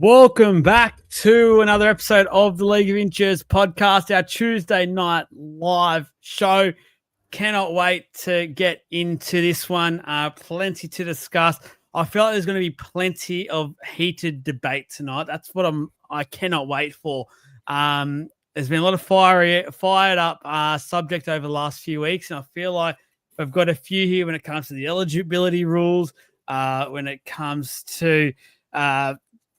Welcome back to another episode of the League of Inches podcast, our Tuesday night live show. Cannot wait to get into this one. Plenty to discuss. I feel like there's going to be plenty of heated debate tonight. That's what I cannot wait for. There's been a lot of fired up subject over the last few weeks, and I feel like we've got a few here when it comes to the eligibility rules, when it comes to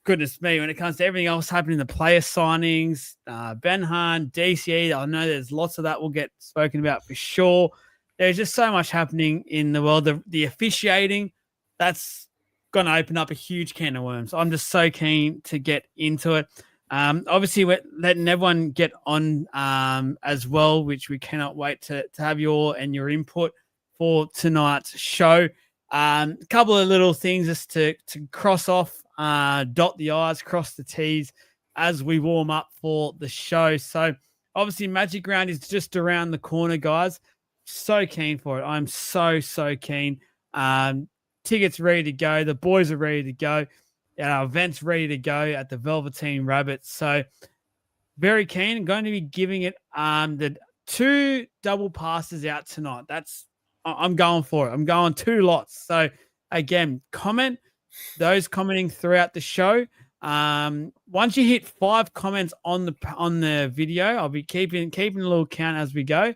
goodness me, when it comes to everything else happening, the player signings, Ben Hahn, DCE, I know there's lots of that will get spoken about for sure. There's just so much happening in the world. The officiating, that's going to open up a huge can of worms. I'm just so keen to get into it. Obviously, we're letting everyone get on as well, which we cannot wait to have your input for tonight's show. A couple of little things just to cross off, dot the I's, cross the T's as we warm up for the show. So obviously Magic Round is just around the corner, guys. So keen for it. I'm so keen. Tickets ready to go. The boys are ready to go. Our event's ready to go at the Velveteen Rabbit. So very keen. I'm going to be giving it the 2 double passes out tonight. I'm going for it. I'm going 2 lots. So again, comment. Those commenting throughout the show. Once you hit 5 comments on the video, I'll be keeping a little count as we go.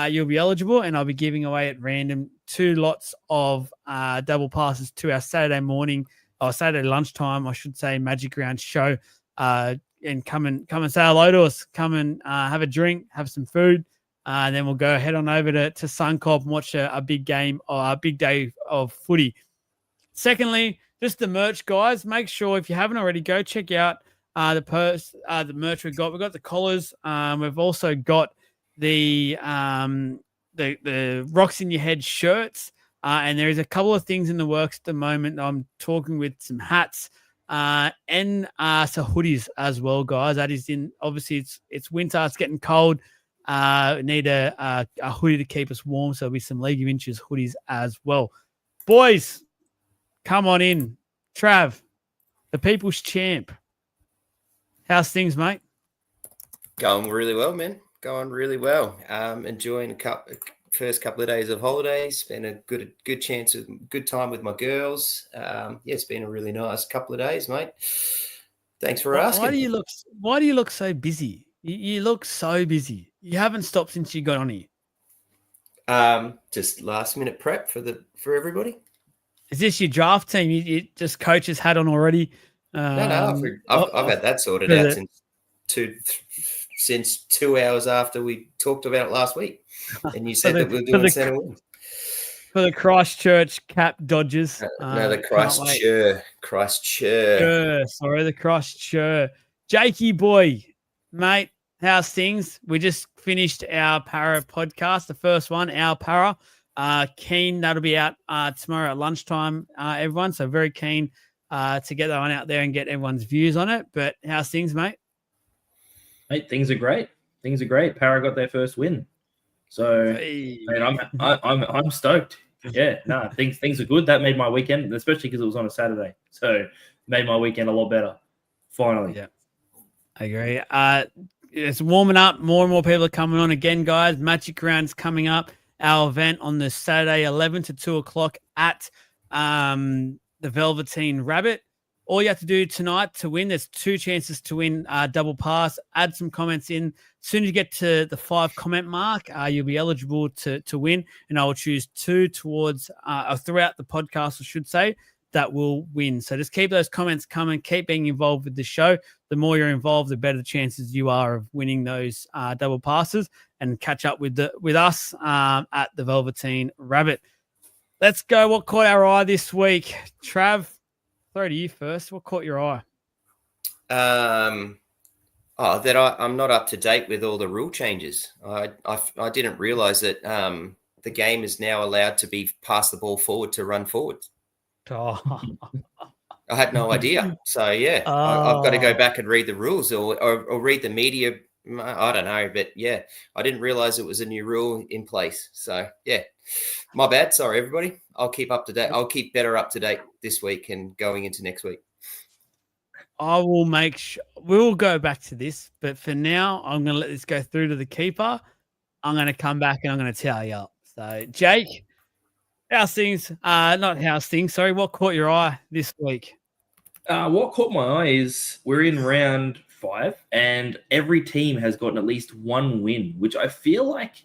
You'll be eligible, and I'll be giving away at random 2 lots of double passes to our Saturday morning or Saturday lunchtime, I should say, Magic Round show. And come and say hello to us. Come and have a drink, have some food, and then we'll go head on over to Suncorp and watch a big game or a big day of footy. Secondly, just the merch, guys. Make sure if you haven't already, go check out the merch we've got. We've got the collars. We've also got the Rocks in Your Head shirts. And there is a couple of things in the works at the moment. I'm talking with some hats and some hoodies as well, guys. That is obviously it's winter. It's getting cold. We need a hoodie to keep us warm. So there'll be some League of Inches hoodies as well. Boys, come on in. Trav, the people's champ. How's things, mate? Going really well, man. Going really well. Enjoying first couple of days of holidays. Spent a good time with my girls. It's been a really nice couple of days, mate. Thanks for asking. Why do you look so busy? You look so busy. You haven't stopped since you got on here. Just last minute prep for everybody. Is this your draft team? You just coach's hat on already? No. I've had that sorted out since 2 hours after we talked about it last week, and you said that we're doing centre wings for the Christchurch Cap Dodgers. The Christchurch. The Christchurch. Jakey boy, mate, how's things? We just finished our Para podcast, the first one, our Para. Keen, that'll be out tomorrow at lunchtime, everyone. So very keen to get that one out there and get everyone's views on it. But how's things, mate? Mate, things are great. Para got their first win, so mate, I'm stoked. Yeah, things are good. That made my weekend, especially because it was on a Saturday, so made my weekend a lot better. Finally, yeah, I agree. It's warming up. More and more people are coming on again, guys. Magic Round's coming up. Our event on the Saturday, 11 to 2 o'clock at the Velveteen Rabbit. All you have to do tonight to win, there's 2 chances to win double pass. Add some comments in. As soon as you get to the 5 comment mark, you'll be eligible to win. And I will choose 2 towards throughout the podcast, I should say, that will win. So just keep those comments coming. Keep being involved with the show. The more you're involved, the better the chances you are of winning those double passes and catch up with us at the Velveteen Rabbit. Let's go. What caught our eye this week? Trav, throw to you first. What caught your eye? I'm not up to date with all the rule changes. I didn't realize that the game is now allowed to be pass the ball forward to run forwards. Oh. I had no idea. So, yeah, I've got to go back and read the rules or read the media. I don't know. But, yeah, I didn't realize it was a new rule in place. So, yeah, my bad. Sorry, everybody. I'll keep up to date. I'll keep better up to date this week and going into next week. I will make sure we'll go back to this, but for now, I'm going to let this go through to the keeper. I'm going to come back and I'm going to tally up. So, Jake, how's things? Not how's things. Sorry, what caught your eye this week? What caught my eye is we're in round 5, and every team has gotten at least one win, which I feel like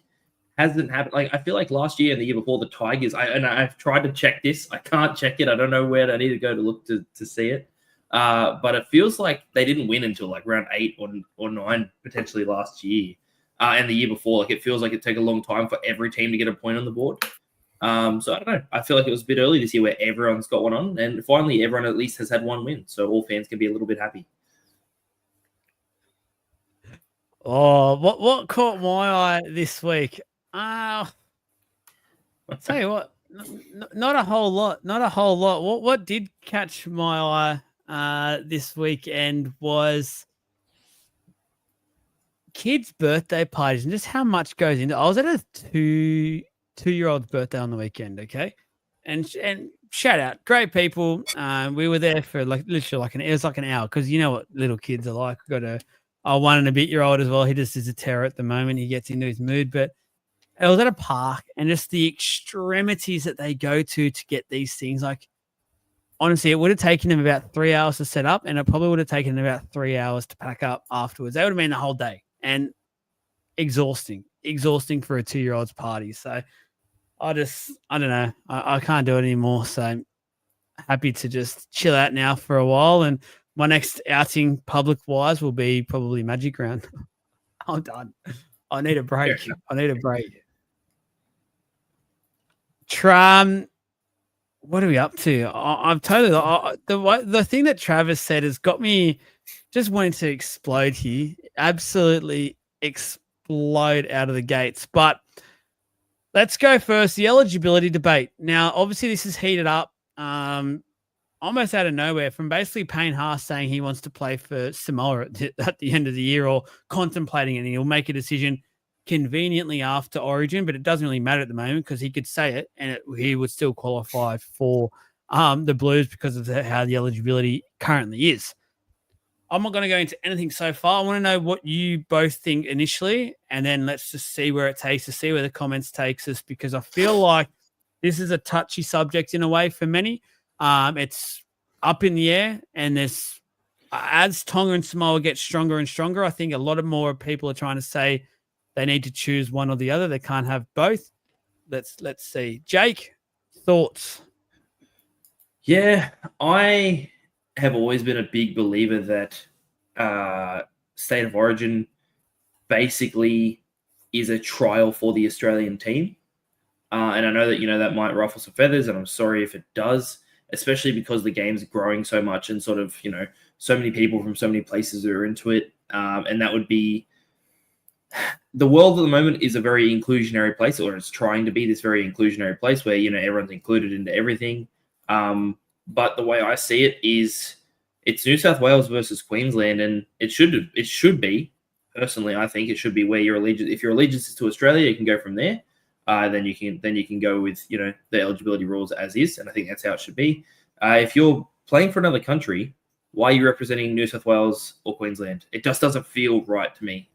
hasn't happened. Like I feel like last year and the year before, the Tigers. I've tried to check this. I can't check it. I don't know where I need to go to look to see it. But it feels like they didn't win until like round 8 or 9 potentially last year, and the year before. Like it feels like it took a long time for every team to get a point on the board. So I don't know. I feel like it was a bit early this year where everyone's got one on, and finally everyone at least has had one win. So all fans can be a little bit happy. Oh, what caught my eye this week? I'll tell you what, not a whole lot. Not a whole lot. What did catch my eye this weekend was kids' birthday parties and just how much goes into. I was at a two-year-old's birthday on the weekend, okay, and shout out, great people. We were there for like literally it was like an hour because you know what little kids are like. We got a 1 and a bit year old as well. He just is a terror at the moment. He gets into his mood, but I was at a park and just the extremities that they go to get these things. Like, honestly, it would have taken them about 3 hours to set up, and it probably would have taken them about 3 hours to pack up afterwards. That would have been the whole day and exhausting for a 2-year-old's party. So I don't know. I can't do it anymore. So happy to just chill out now for a while. And my next outing public wise will be probably Magic Round. I'm done. I need a break. What are we up to? I'm totally the thing that Travis said has got me just wanting to explode here. Absolutely explode out of the gates. But let's go first. The eligibility debate. Now, obviously, this is heated up almost out of nowhere from basically Payne Haas saying he wants to play for Samoa at the end of the year or contemplating it. And he'll make a decision conveniently after Origin, but it doesn't really matter at the moment because he could say it and he would still qualify for the Blues because of how the eligibility currently is. I'm not going to go into anything so far. I want to know what you both think initially, and then let's just see where it takes us, see where the comments takes us, because I feel like this is a touchy subject in a way for many. It's up in the air, and there's as Tonga and Samoa get stronger and stronger, I think a lot of more people are trying to say they need to choose one or the other. They can't have both. Let's see. Jake, thoughts? Yeah, I have always been a big believer that State of Origin basically is a trial for the Australian team. And I know that, that might ruffle some feathers, and I'm sorry if it does, especially because the game's growing so much and sort of, so many people from so many places are into it. And that would be the world at the moment is a very inclusionary place, or it's trying to be this very inclusionary place where, everyone's included into everything. But the way I see it is it's New South Wales versus Queensland, and it should be, personally, I think it should be where your allegiance, if your allegiance is to Australia, you can go from there. Then you can go with, the eligibility rules as is. And I think that's how it should be. If you're playing for another country, why are you representing New South Wales or Queensland? It just doesn't feel right to me.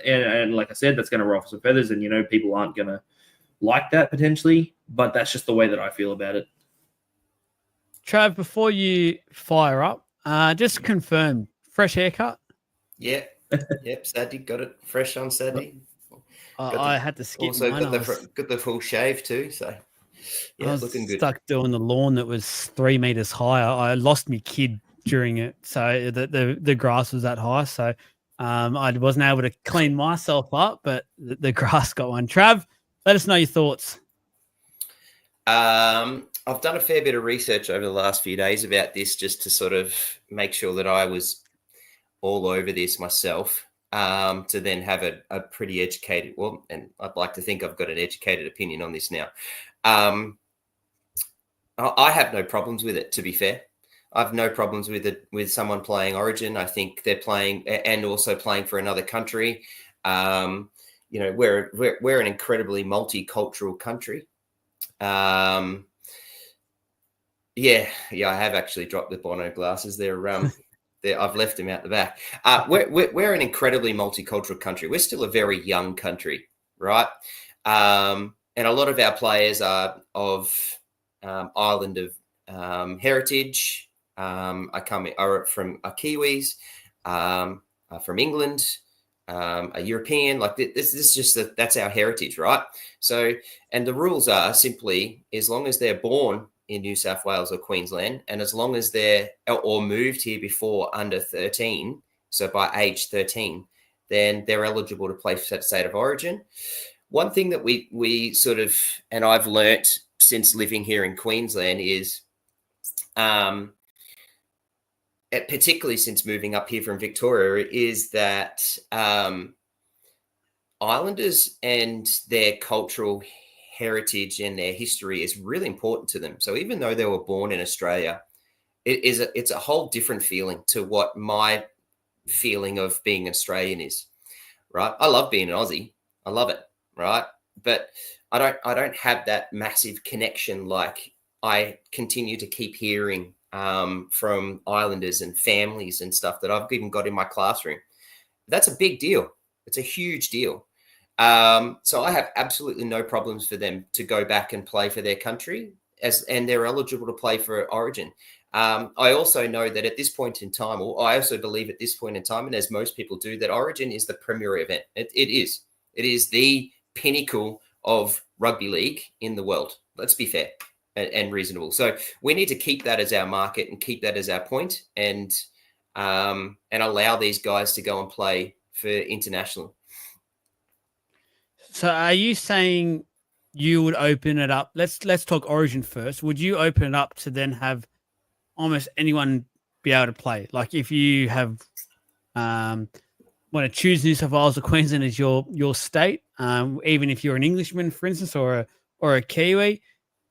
And like I said, that's going to ruffle some feathers, and, people aren't going to like that potentially, but that's just the way that I feel about it. Trav, before you fire up, just confirm, fresh haircut? Yeah. Yep, Saturday, got it fresh on Saturday. I had to skip also mine. got the full shave too, so yeah, I was looking good. Stuck doing the lawn that was 3 meters higher. I lost my kid during it, so the grass was that high. So I wasn't able to clean myself up, but the grass got one. Trav, let us know your thoughts. I've done a fair bit of research over the last few days about this, just to sort of make sure that I was all over this myself. To then have a pretty educated, and I'd like to think I've got an educated opinion on this now. I have no problems with it, to be fair. I have no problems with it, with someone playing Origin. I think they're playing and also playing for another country. We're an incredibly multicultural country. Yeah, I have actually dropped the Bono glasses. They're I've left him out the back. We're an incredibly multicultural country. We're still a very young country, right? And a lot of our players are of island of heritage. Are from Kiwis, from England, a European. Like this is just that's our heritage, right? So, and the rules are simply as long as they're born in New South Wales or Queensland, and as long as they're or moved here before under 13, so by age 13, then they're eligible to play for State of Origin. One thing that we sort of, and I've learnt since living here in Queensland is, particularly since moving up here from Victoria, is that Islanders and their cultural heritage and their history is really important to them. So even though they were born in Australia, it's a whole different feeling to what my feeling of being Australian is, right? I love being an Aussie. I love it, right? But I don't have that massive connection like I continue to keep hearing from Islanders and families and stuff that I've even got in my classroom. That's a big deal. It's a huge deal. So I have absolutely no problems for them to go back and play for their country and they're eligible to play for Origin. I also know that at this point in time, or I also believe at this point in time, and as most people do, that Origin is the premier event. It is the pinnacle of rugby league in the world. Let's be fair and reasonable. So we need to keep that as our market and keep that as our point, and allow these guys to go and play for international. So are you saying you would open it up? Let's talk Origin first. Would you open it up to then have almost anyone be able to play? Like if you have want to choose New South Wales or Queensland as your state, even if you're an Englishman, for instance, or a Kiwi,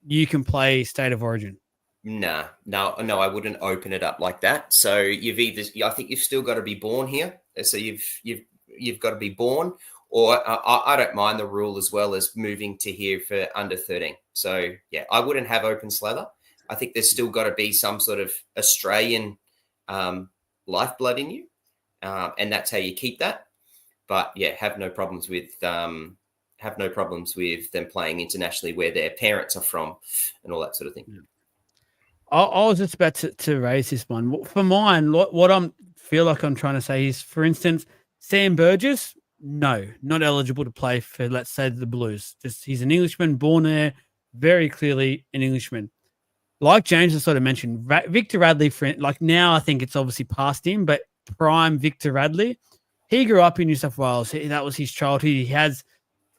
you can play State of Origin. No, I wouldn't open it up like that. So I think you've still got to be born here. So you've got to be born, or I don't mind the rule as well as moving to here for under 13. So yeah, I wouldn't have open slather. I think there's still got to be some sort of Australian lifeblood in you, and that's how you keep that. But yeah, have no problems with them playing internationally where their parents are from and all that sort of thing. Yeah. I was just about to raise this one. For mine, what I feel like I'm trying to say is, for instance, Sam Burgess, no, not eligible to play for, let's say, the Blues. Just he's an Englishman, born there, very clearly an Englishman. Like James has sort of mentioned, Victor Radley, now I think it's obviously past him, but prime Victor Radley, he grew up in New South Wales. That was his childhood. He has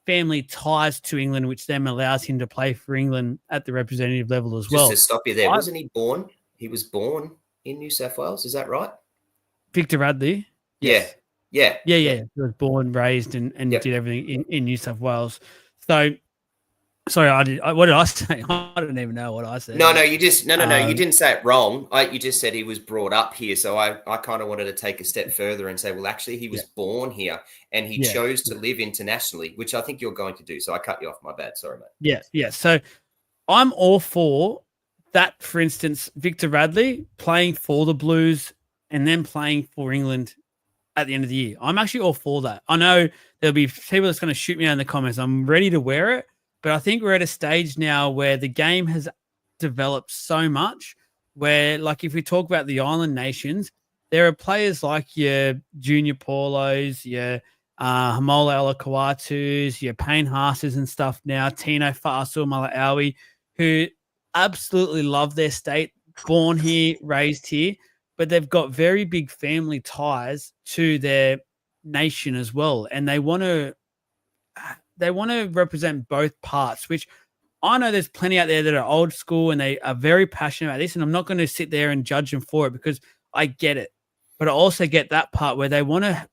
family ties to England, which then allows him to play for England at the representative level as well. Just to stop you there, wasn't he born? He was born in New South Wales. Is that right? Victor Radley? Yes. Yeah. He was born, raised, and did everything in New South Wales. So, sorry, what did I say? I don't even know what I said. No, you just you didn't say it wrong. You just said he was brought up here. So I kind of wanted to take a step further and say, well, actually, he was born here and he chose to live internationally, which I think you're going to do. So I cut you off. My bad. Sorry, mate. Yeah. So I'm all for that. For instance, Victor Radley playing for the Blues and then playing for England at the end of the year. I'm actually all for that. I know there'll be people that's going to shoot me out in the comments. I'm ready to wear it. But I think we're at a stage now where the game has developed so much where, like, if we talk about the island nations, there are players like your Junior Paulos, your Hamola Elakawatus, your Payne Haas's and stuff now, Tino Fasu, Malaawi, who absolutely love their state, born here, raised here, but they've got very big family ties to their nation as well. And they want to represent both parts, which I know there's plenty out there that are old school and they are very passionate about this. And I'm not going to sit there and judge them for it because I get it. But I also get that part where they want to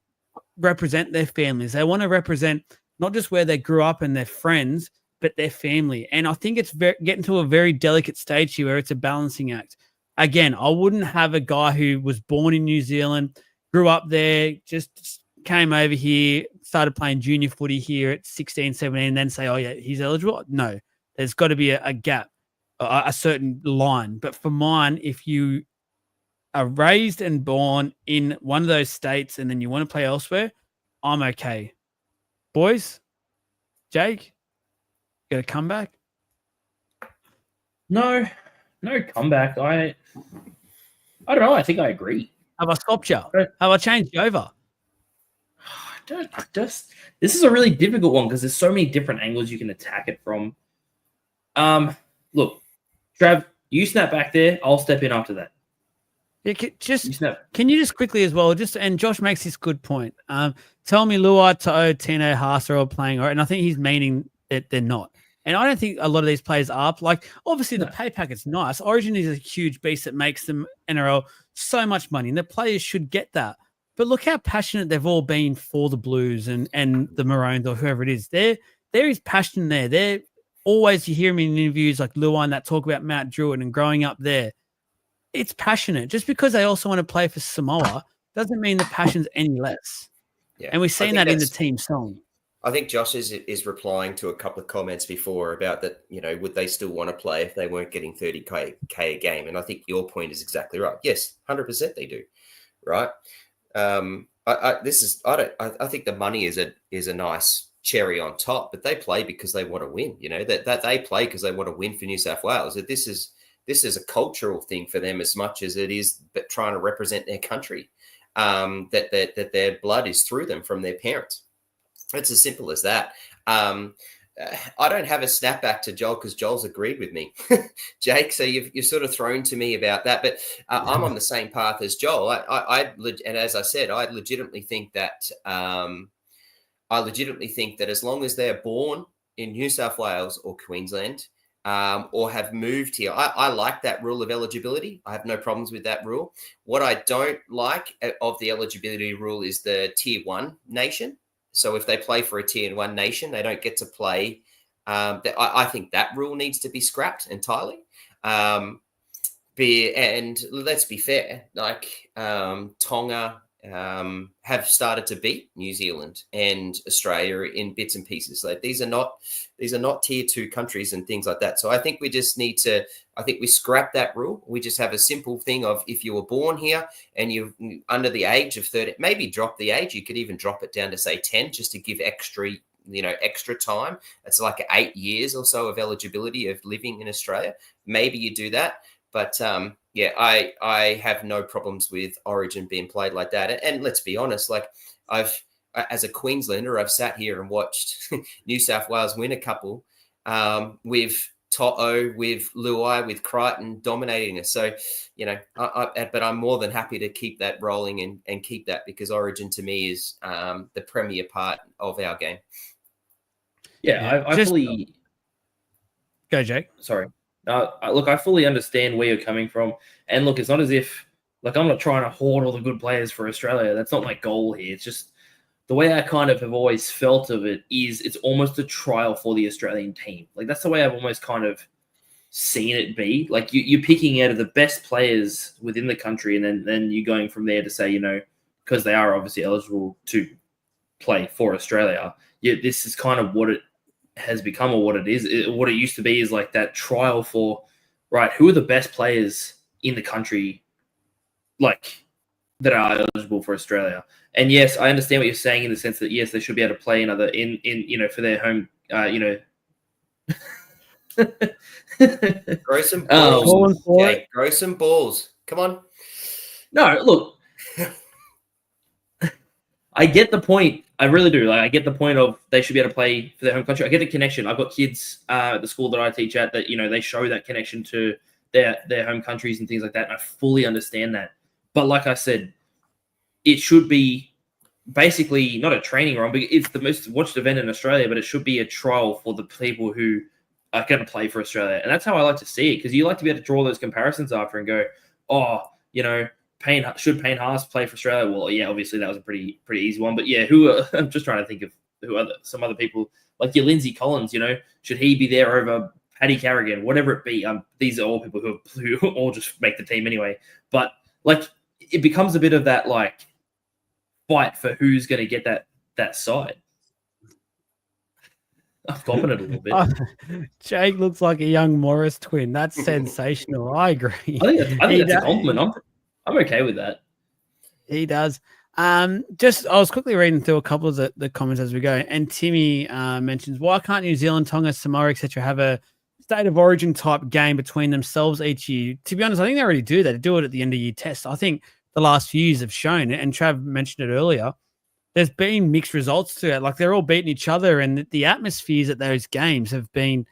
represent their families. They want to represent not just where they grew up and their friends, but their family. And I think it's getting to a very delicate stage here where it's a balancing act. Again, I wouldn't have a guy who was born in New Zealand, grew up there, just came over here, started playing junior footy here at 16, 17, and then say, oh, yeah, he's eligible. No, there's got to be a gap, a certain line. But for mine, if you are raised and born in one of those states and then you want to play elsewhere, I'm okay. Boys, Jake, got a comeback? No comeback. I don't know. I think I agree. Have I stopped you? Have I changed you over? This is a really difficult one because there's so many different angles you can attack it from. Look, Trav, you snap back there. I'll step in after that. Yeah, can you just quickly as well, and Josh makes this good point. Tell me LOI, To'o, Tino, Haas are all playing, and I think he's meaning that they're not. And I don't think a lot of these players are. Like, obviously, the pay packet's nice. Origin is a huge beast that makes them NRL so much money, and the players should get that. But look how passionate they've all been for the Blues and the Maroons or whoever it is. There is passion there. They're always, you hear them in interviews like Luan that talk about Mount Druitt and growing up there. It's passionate. Just because they also want to play for Samoa doesn't mean the passion's any less. Yeah. And we've seen that in the team song. I think Josh is replying to a couple of comments before about that, would they still want to play if they weren't getting 30K a game? And I think your point is exactly right. Yes, 100% they do. Right. I think the money is a nice cherry on top, but they play because they want to win. That they play because they want to win for New South Wales. That this is a cultural thing for them as much as it is but trying to represent their country. That their blood is through them from their parents. It's as simple as that. I don't have a snapback to Joel because Joel's agreed with me, Jake. So you've sort of thrown to me about that, but I'm on the same path as Joel. And as I said, I legitimately think that as long as they're born in New South Wales or Queensland or have moved here, I like that rule of eligibility. I have no problems with that rule. What I don't like of the eligibility rule is the tier 1 nation. So if they play for a tier 1 nation, they don't get to play. I think that rule needs to be scrapped entirely. And let's be fair, like Tonga have started to beat New Zealand and Australia in bits and pieces. Like these are not tier 2 countries and things like that. So I think we just need to. I think we scrap that rule. We just have a simple thing of if you were born here and you're under the age of 30, maybe drop the age. You could even drop it down to say 10, just to give extra time. It's like 8 years or so of eligibility of living in Australia. Maybe you do that. But I have no problems with Origin being played like that. And let's be honest, like as a Queenslander, I've sat here and watched New South Wales win a couple with To'o, with LOI, with Crichton dominating us. So, but I'm more than happy to keep that rolling and keep that because Origin to me is the premier part of our game. Yeah, I fully... Go, Jake. Sorry. Look, I fully understand where you're coming from. And look, it's not as if, like, I'm not trying to hoard all the good players for Australia. That's not my goal here. It's just the way I kind of have always felt of it is it's almost a trial for the Australian team. Like, that's the way I've almost kind of seen it be. Like, you're picking out of the best players within the country, and then you're going from there to say, because they are obviously eligible to play for Australia, this is kind of what it has become or what it is. What it used to be is like that trial for, right, who are the best players in the country, like, that are eligible for Australia. And yes, I understand what you're saying in the sense that yes, they should be able to play in for their home, Grow some balls. Grow some balls. Come on. No, look. I get the point. I really do. Like, I get the point of they should be able to play for their home country. I get the connection. I've got kids at the school that I teach at that, they show that connection to their home countries and things like that. And I fully understand that. But like I said, it should be basically not a training run, but it's the most watched event in Australia, but it should be a trial for the people who are going to play for Australia. And that's how I like to see it, because you like to be able to draw those comparisons after and go, should Payne Haas play for Australia? Well, yeah, obviously that was a pretty easy one. But yeah, I'm just trying to think of some other people, like your Lindsay Collins, should he be there over Paddy Carrigan, whatever it be? These are all people who all just make the team anyway. But like, it becomes a bit of that like fight for who's going to get that side. I've copping it a little bit. Jake looks like a young Morris twin. That's sensational. I agree. I think that's a compliment. I'm okay with that. He does. I was quickly reading through a couple of the comments as we go, and Timmy mentions, why can't New Zealand, Tonga, Samoa, etc. have a state of origin type game between themselves each year? To be honest, I think they already do that. They do it at the end of year test. I think the last few years have shown it, and Trav mentioned it earlier. There's been mixed results to it. Like they're all beating each other, and the atmospheres at those games have been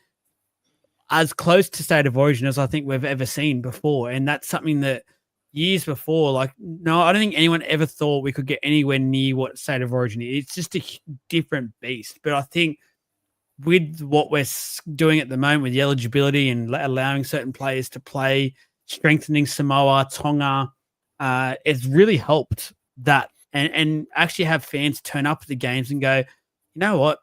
as close to state of origin as I think we've ever seen before. And that's something that years before, like, no, I don't think anyone ever thought we could get anywhere near what state of origin is. It's just a different beast. But I think with what we're doing at the moment with the eligibility and allowing certain players to play, strengthening Samoa, Tonga, it's really helped that. And actually have fans turn up at the games and go, you know what?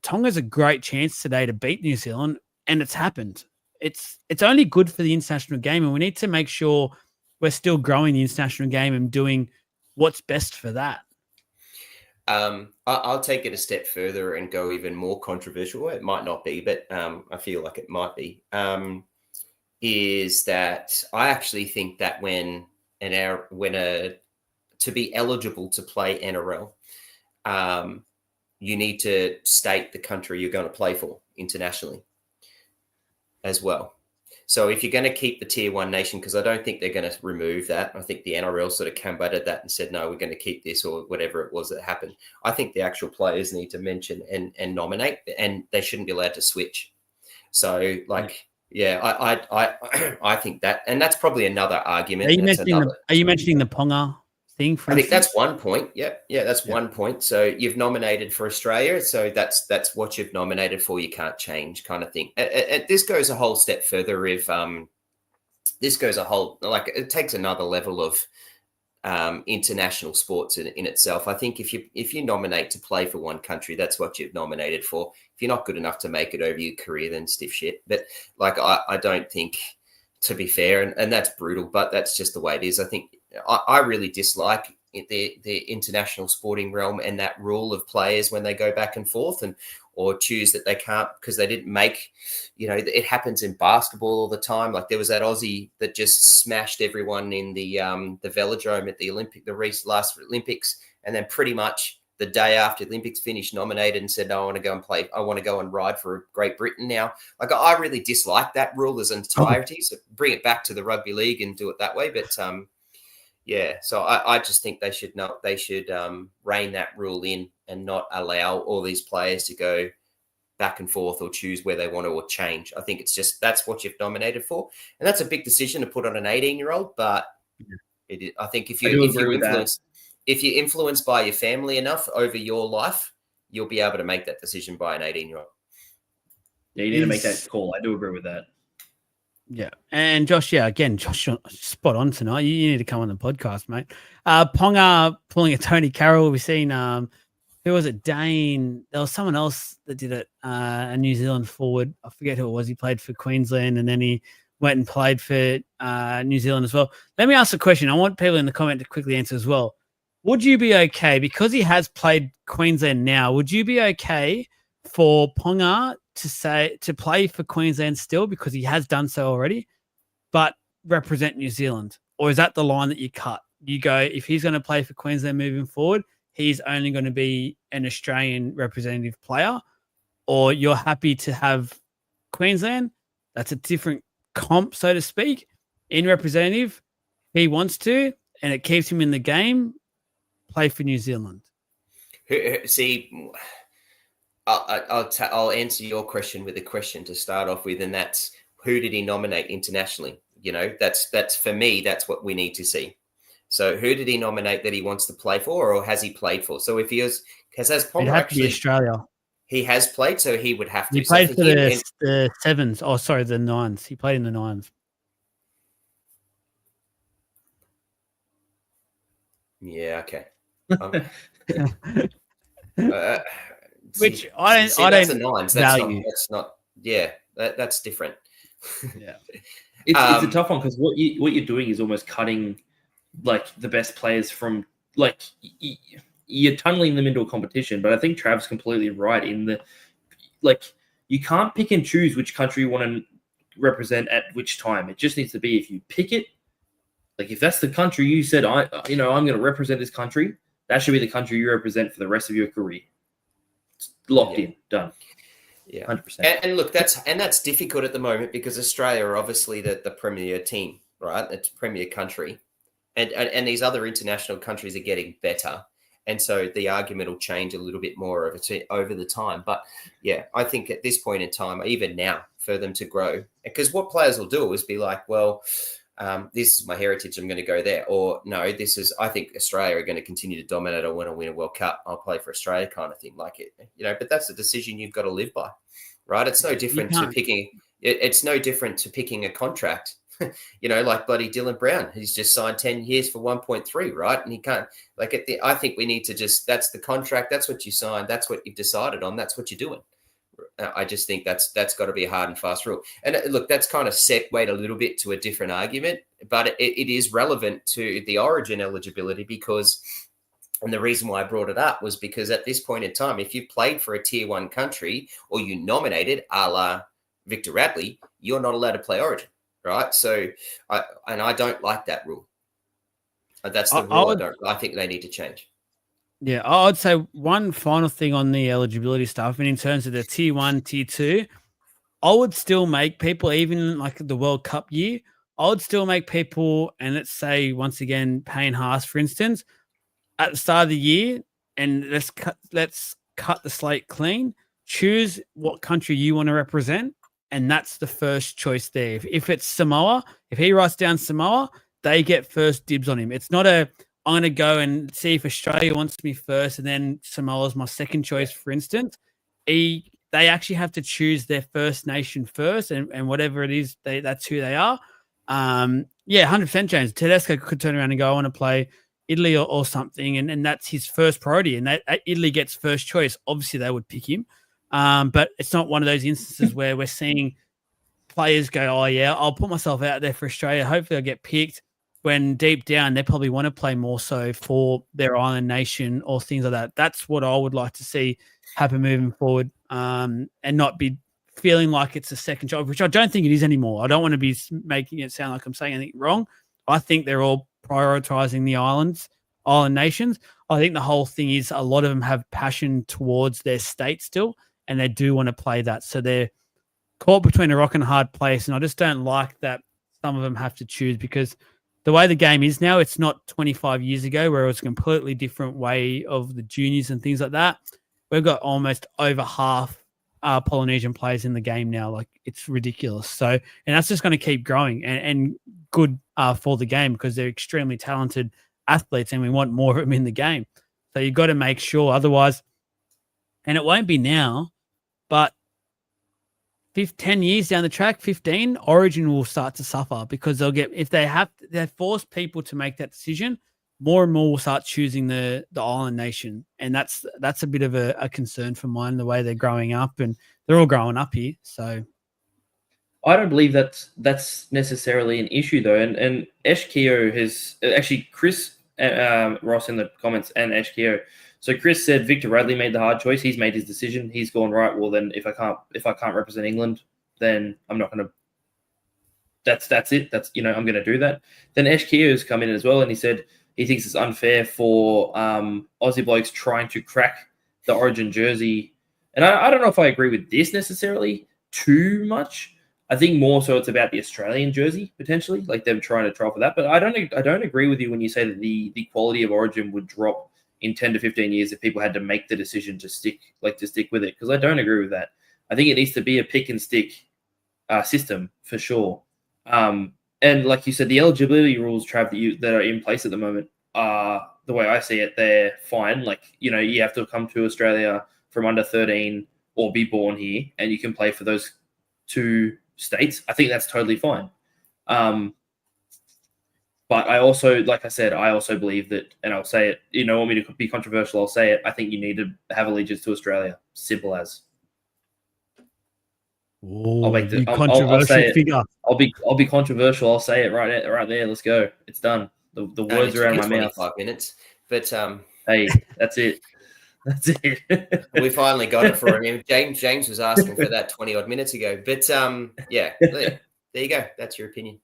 Tonga's a great chance today to beat New Zealand, and it's happened. It's only good for the international game, and we need to make sure we're still growing the international game and doing what's best for that. I'll take it a step further and go even more controversial. It might not be, but I feel like it might be. Is that I actually think that to be eligible to play NRL, you need to state the country you're going to play for internationally as well. So if you're going to keep the tier 1 nation, because I don't think they're going to remove that. I think the NRL sort of combated that and said, no, we're going to keep this, or whatever it was that happened. I think the actual players need to mention and nominate, and they shouldn't be allowed to switch. So I think that, and that's probably another argument. Are you mentioning the Ponga thing? I think that's one point. Yeah, that's one point. So you've nominated for Australia, so that's what you've nominated for. You can't change, kind of thing. This goes a whole step further. If it takes another level of international sports in itself. I think if you nominate to play for one country, that's what you've nominated for. If you're not good enough to make it over your career, then stiff shit. But like I don't think, to be fair, and that's brutal, but that's just the way it is. I think I really dislike the international sporting realm and that rule of players when they go back and forth or choose that they can't because they didn't make, it happens in basketball all the time. Like there was that Aussie that just smashed everyone in the velodrome at the last Olympics, and then pretty much the day after the Olympics finished, nominated and said, no, I want to go and play. I want to go and ride for Great Britain now. Like I really dislike that rule as entirety. So bring it back to the rugby league and do it that way. But so I just think they should rein that rule in and not allow all these players to go back and forth or choose where they want to or change. I think it's just that's what you've nominated for, and that's a big decision to put on an 18-year-old. But I think if you're influenced by your family enough over your life, you'll be able to make that decision by an 18-year-old. Yeah, you need to make that call. I do agree with that. Yeah. And Josh, Josh, spot on tonight. You need to come on the podcast, mate. Ponga pulling a Tony Carroll. We've seen, who was it? Dane. There was someone else that did it, a New Zealand forward. I forget who it was. He played for Queensland and then he went and played for New Zealand as well. Let me ask a question. I want people in the comment to quickly answer as well. Would you be okay, because he has played Queensland now, would you be okay for Ponga to play for Queensland still, because he has done so already, but represent New Zealand? Or is that the line that you cut? You go, if he's going to play for Queensland moving forward, he's only going to be an Australian representative player, or you're happy to have Queensland, that's a different comp, so to speak, in representative, he wants to, and it keeps him in the game, play for New Zealand. See, I'll answer your question with a question to start off with, and that's, who did he nominate internationally? That's for me, that's what we need to see. So who did he nominate that he wants to play for, or has he played for? So if he has Ponga actually Australia, he has played, so he would have to. He played for the sevens. Oh, sorry, the nines. He played in the nines. Yeah. Okay. Which I don't that's the nines. value. That's not. Yeah, that's different. Yeah, it's a tough one, because what you're doing is almost cutting like the best players from, like, you're tunneling them into a competition. But I think Trav's completely right in the, like, you can't pick and choose which country you want to represent at which time. It just needs to be, if you pick it, Like if that's the country you said, I'm going to represent this country, that should be the country you represent for the rest of your career. It's locked in, done. Yeah, 100%. And look, that's difficult at the moment because Australia are obviously the premier team, right? It's premier country, and these other international countries are getting better, and so the argument will change a little bit more over the time. But yeah, I think at this point in time, even now, for them to grow, because what players will do is be like, well, this is my heritage, I'm going to go there, or no, I think Australia are going to continue to dominate. I want to win a World Cup, I'll play for Australia, kind of thing. Like it, but that's a decision you've got to live by, right? It's no different to picking. It's no different to picking a contract. Like bloody Dylan Brown, he's just signed 10 years for 1.3, right? And he can't I think we need to that's the contract. That's what you signed. That's what you've decided on. That's what you're doing. I just think that's got to be a hard and fast rule. And look, that's kind of segued a little bit to a different argument, but it is relevant to the Origin eligibility and the reason why I brought it up was because at this point in time, if you played for a tier 1 country or you nominated a la Victor Radley, you're not allowed to play Origin, right? So I don't like that rule. That's the rule. I think they need to change. Yeah, I'd say one final thing on the eligibility stuff, and in terms of the tier 1, tier 2, I would still make people, even like the World Cup year, I would still make people, and let's say once again, Payne Haas, for instance, at the start of the year, and let's cut the slate clean, choose what country you want to represent, and that's the first choice there. If it's Samoa, if he writes down Samoa, they get first dibs on him. It's not I'm going to go and see if Australia wants me first and then Samoa's my second choice, for instance. They actually have to choose their First Nation first, and whatever it is, that's who they are. 100%, James. Tedesco could turn around and go, I want to play Italy or something, and that's his first priority, and that Italy gets first choice. Obviously, they would pick him. But it's not one of those instances where we're seeing players go, oh, yeah, I'll put myself out there for Australia. Hopefully I'll get picked, when deep down they probably want to play more so for their island nation or things like that. That's what I would like to see happen moving forward, and not be feeling like it's a second job, which I don't think it is anymore. I don't want to be making it sound like I'm saying anything wrong. I think they're all prioritizing the island nations. I think the whole thing is a lot of them have passion towards their state still, and they do want to play that. So they're caught between a rock and a hard place, and I just don't like that some of them have to choose, because the way the game is now, it's not 25 years ago where it was a completely different way of the juniors and things like that. We've got almost over half Polynesian players in the game now. Like, it's ridiculous. So, and that's just going to keep growing and good for the game, because they're extremely talented athletes and we want more of them in the game. So you've got to make sure, otherwise, and it won't be now, but 10 years down the track, 15, Origin will start to suffer, because they force people to make that decision, more and more will start choosing the island nation. And that's a bit of a concern for mine, the way they're growing up, and they're all growing up here. So I don't believe that's necessarily an issue though. And Ash Keogh has actually Chris Ross in the comments and Ash Keogh. So Chris said Victor Radley made the hard choice. He's made his decision. He's gone, right, well then if I can't represent England, then I'm not going to. That's it. I'm going to do that. Then Ash Keogh's come in as well, and he said he thinks it's unfair for Aussie blokes trying to crack the Origin jersey. And I don't know if I agree with this necessarily too much. I think more so it's about the Australian jersey potentially, like them trying to trial for that. But I don't agree with you when you say that the quality of Origin would drop in 10 to 15 years if people had to make the decision to stick with it, because I don't agree with that. I think it needs to be a pick and stick system for sure. And like you said, the eligibility rules, Trav, that are in place at the moment are, the way I see it, they're fine. Like, you have to come to Australia from under 13 or be born here, and you can play for those two states. I think that's totally fine. But I also, like I said, I also believe that, and I'll say it, want me to be controversial, I'll say it, I think you need to have allegiance to Australia. Simple as. Ooh, I'll say figure. I'll be controversial. I'll say it right there. Let's go. It's done. The words are out of my mouth. 5 minutes, but hey, that's it. That's it. We finally got it for him. James was asking for that 20 odd minutes ago, but yeah, there you go. That's your opinion.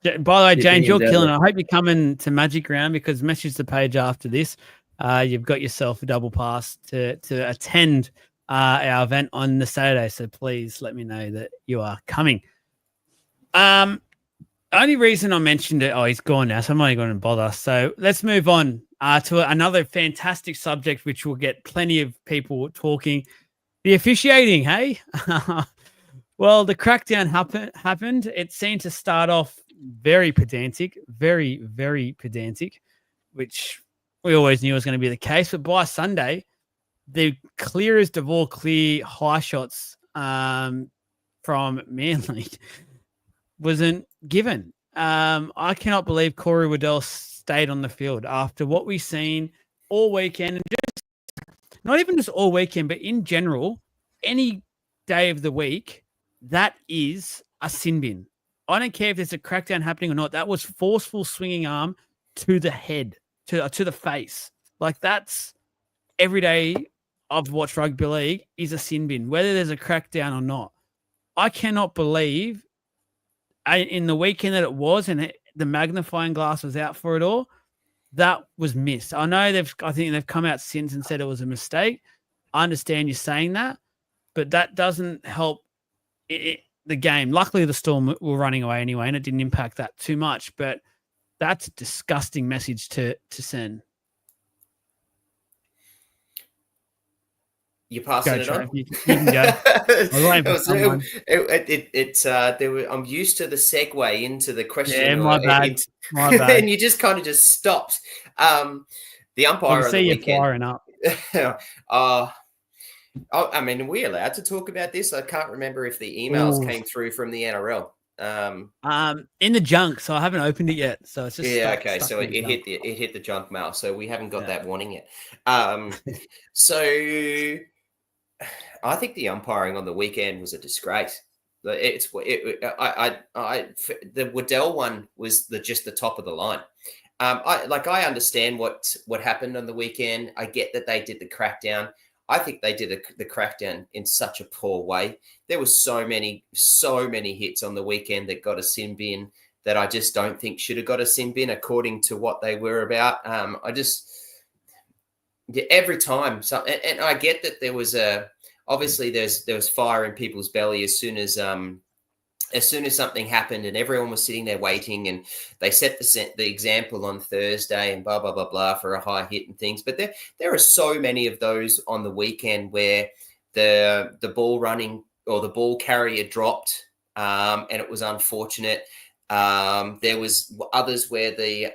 By the way, The James, you're opinions out killing it. there. I hope you're coming to Magic Round because message the page after this. You've got yourself a double pass to attend our event on the Saturday. So please let me know that you are coming. Only reason I mentioned it, he's gone now, so I'm not even going to bother. So let's move on to another fantastic subject, which will get plenty of people talking. The officiating, hey? Well, the crackdown happened. It seemed to start off very pedantic, very, very pedantic, which we always knew was going to be the case. But by Sunday, the clearest of all clear high shots from Manly wasn't given. I cannot believe Corey Waddell stayed on the field after what we've seen all weekend, and just not even just all weekend, but in general, any day of the week, that is a sin bin. I don't care if there's a crackdown happening or not. That was forceful swinging arm to the head, to the face. Like that's every day I've watched rugby league is a sin bin, whether there's a crackdown or not. I cannot believe in the weekend that it was, and the magnifying glass was out for it all, that was missed. I know I think they've come out since and said it was a mistake. I understand you saying that, but that doesn't help the game. Luckily, the Storm were running away anyway, and it didn't impact that too much. But that's a disgusting message to send. You're passing it on. You can go. I'm used to the segue into the question. Yeah, my bad. My bad. And you just kind of just stopped. The umpire I on the see you weekend. firing up. I mean, are we allowed to talk about this? I can't remember if the emails came through from the NRL. In the junk, so I haven't opened it yet. So it's just okay. So it hit the junk mail. So we haven't got that warning yet. So I think the umpiring on the weekend was a disgrace. The Waddell one was just the top of the line. I understand what happened on the weekend. I get that they did the crackdown. I think they did the crackdown in such a poor way. There were so many hits on the weekend that got a sin bin that I just don't think should have got a sin bin according to what they were about. Every time, and I get that there was obviously there was fire in people's belly as soon as something happened and everyone was sitting there waiting, and they set the example on Thursday and blah, blah, blah, blah for a high hit and things. But there are so many of those on the weekend where the ball running or the ball carrier dropped and it was unfortunate. There was others where the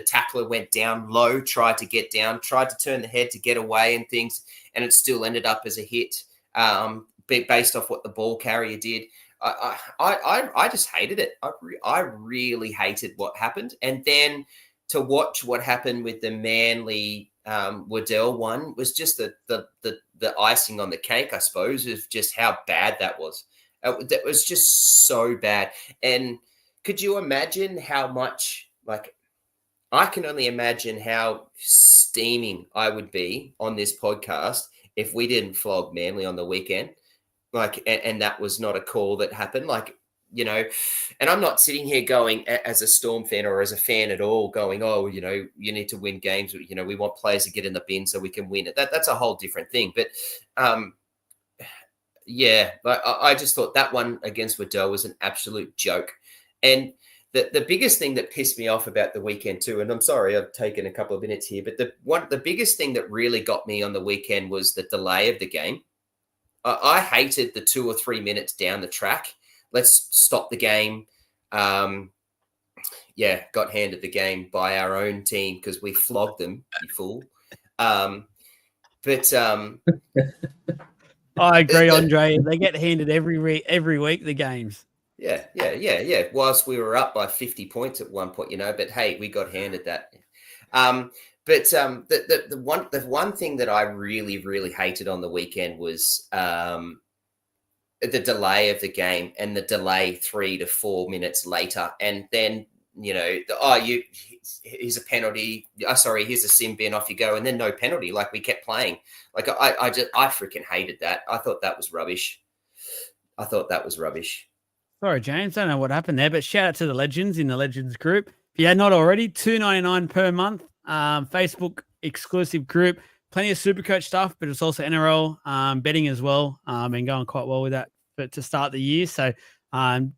tackler went down low, tried to turn the head to get away and things, and it still ended up as a hit. Based off what the ball carrier did. I just hated it. I really hated what happened. And then to watch what happened with the Manly Waddell one was just the icing on the cake, I suppose, of just how bad that was. That was just so bad. And could you imagine how much, I can only imagine how steaming I would be on this podcast if we didn't flog Manly on the weekend. And that was not a call that happened, and I'm not sitting here going as a Storm fan or as a fan at all going, you need to win games. We want players to get in the bin so we can win it. That's a whole different thing. But I just thought that one against Waddell was an absolute joke. And the biggest thing that pissed me off about the weekend too, and I'm sorry I've taken a couple of minutes here, but the biggest thing that really got me on the weekend was the delay of the game. I hated the 2 or 3 minutes down the track. Let's stop the game. Got handed the game by our own team because we flogged them, you fool. I agree, Andre. They get handed every week the games. Yeah. Whilst we were up by 50 points at one point, but hey, we got handed that. The one thing that I really, really hated on the weekend was the delay of the game and the delay 3 to 4 minutes later. And then, here's a penalty. Here's a sin bin, off you go. And then no penalty. We kept playing. I freaking hated that. I thought that was rubbish. Sorry, James. Don't know what happened there, but shout out to the legends in the Legends group. If you're not already, $2.99 per month. Facebook exclusive group. Plenty of Supercoach stuff, but it's also NRL betting as well. And going quite well with that to start the year. So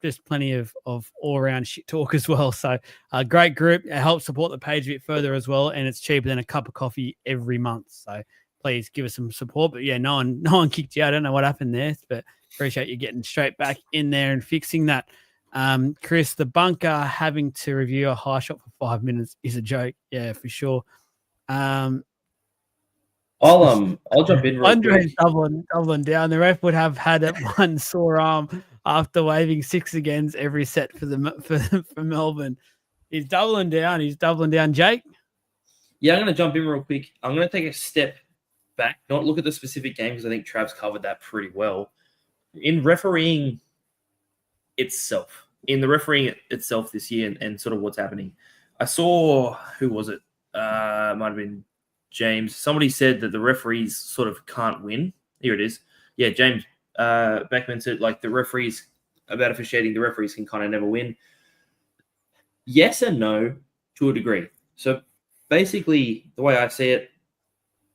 just plenty of all around shit talk as well. So great group. It helps support the page a bit further as well, and it's cheaper than a cup of coffee every month. So please give us some support. But yeah, no one kicked you out. I don't know what happened there, but appreciate you getting straight back in there and fixing that. Chris, the bunker having to review a high shot for 5 minutes is a joke. Yeah, for sure. I'll jump in real Andre's quick. doubling down. The ref would have had one sore arm after waving 6 against every set for Melbourne. He's doubling down. Jake? Yeah, I'm going to jump in real quick. I'm going to take a step back, not look at the specific game because I think Trav's covered that pretty well. In refereeing itself, this year and sort of what's happening, I saw, who was it? Might have been James. Somebody said that the referees sort of can't win. Here it is. Yeah, James Beckman said like the referees about officiating, the referees can kind of never win. Yes and no to a degree. So basically, the way I see it,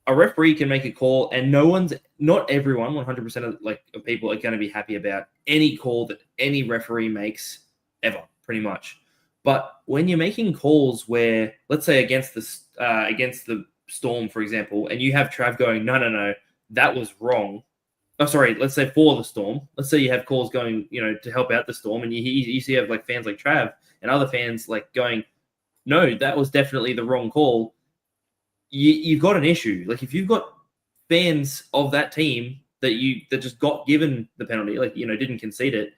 a referee can make a call, and not everyone, 100% of people are going to be happy about any call that any referee makes ever, pretty much. But when you're making calls where, let's say against the Storm, for example, and you have Trav going, no, that was wrong. Oh, sorry, let's say for the Storm. Let's say you have calls going, to help out the Storm, and you see have like fans like Trav and other fans like going, no, that was definitely the wrong call. You've got an issue. Like if you've got fans of that team that just got given the penalty, didn't concede it,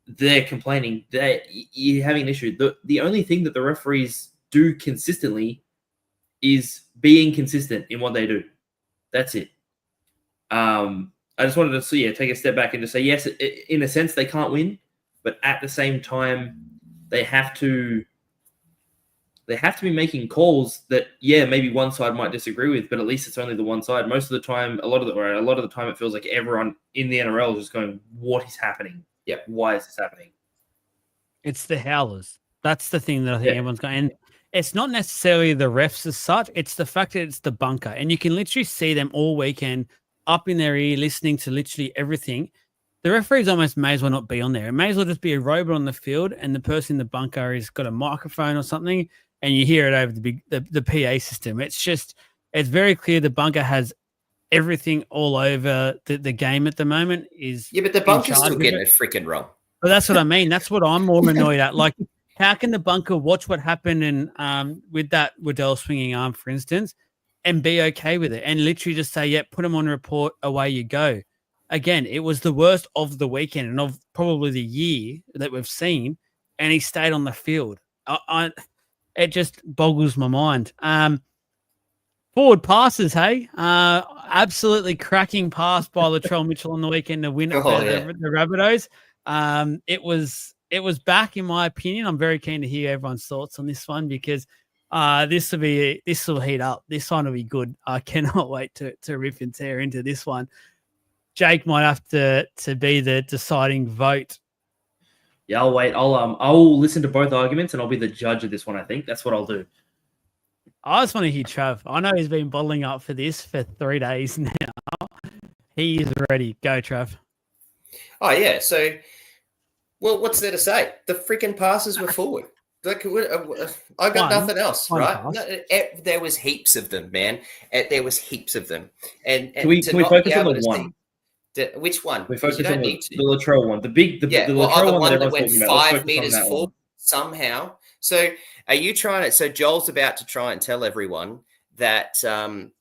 they're complaining that you're having an issue. The only thing that the referees do consistently is being consistent in what they do. That's it. I just wanted to take a step back and just say, yes, in a sense they can't win, but at the same time they have to be making calls that, maybe one side might disagree with, but at least it's only the one side. Most of the time, a lot of the time, it feels like everyone in the NRL is just going, "What is happening? Yeah, why is this happening?" It's the howlers. That's the thing that I think everyone's going. And it's not necessarily the refs as such. It's the fact that it's the bunker, and you can literally see them all weekend up in their ear, listening to literally everything. The referees almost may as well not be on there. It may as well just be a robot on the field, and the person in the bunker has got a microphone or something, and you hear it over the PA system. It's very clear the bunker has everything all over the game at the moment. But the bunker's still getting it freaking wrong. But that's what I mean. That's what I'm more annoyed at. Like, how can the bunker watch what happened and with that Waddell swinging arm, for instance, and be okay with it and literally just say, put him on report, away you go. Again, it was the worst of the weekend and of probably the year that we've seen, and he stayed on the field. It just boggles my mind. Forward passes, hey? Absolutely cracking pass by Latrell Mitchell on the weekend to win it for the Rabbitohs. It was back, in my opinion. I'm very keen to hear everyone's thoughts on this one because this will heat up. This one will be good. I cannot wait to rip and tear into this one. Jake might have to be the deciding vote. Yeah, I'll wait. I'll listen to both arguments and I'll be the judge of this one. I think that's what I'll do. I just want to hear Trav. I know he's been bottling up for this for 3 days now. He is ready. Go, Trav. Oh yeah. So, well, what's there to say? The freaking passes were forward. Like, I got nothing else, right? There was heaps of them, man. There was heaps of them. And can we focus on the one? Which one? We focus on the Latrell one. The Latrell one that went 5 meters forward somehow. So are you trying to? So Joel's about to try and tell everyone that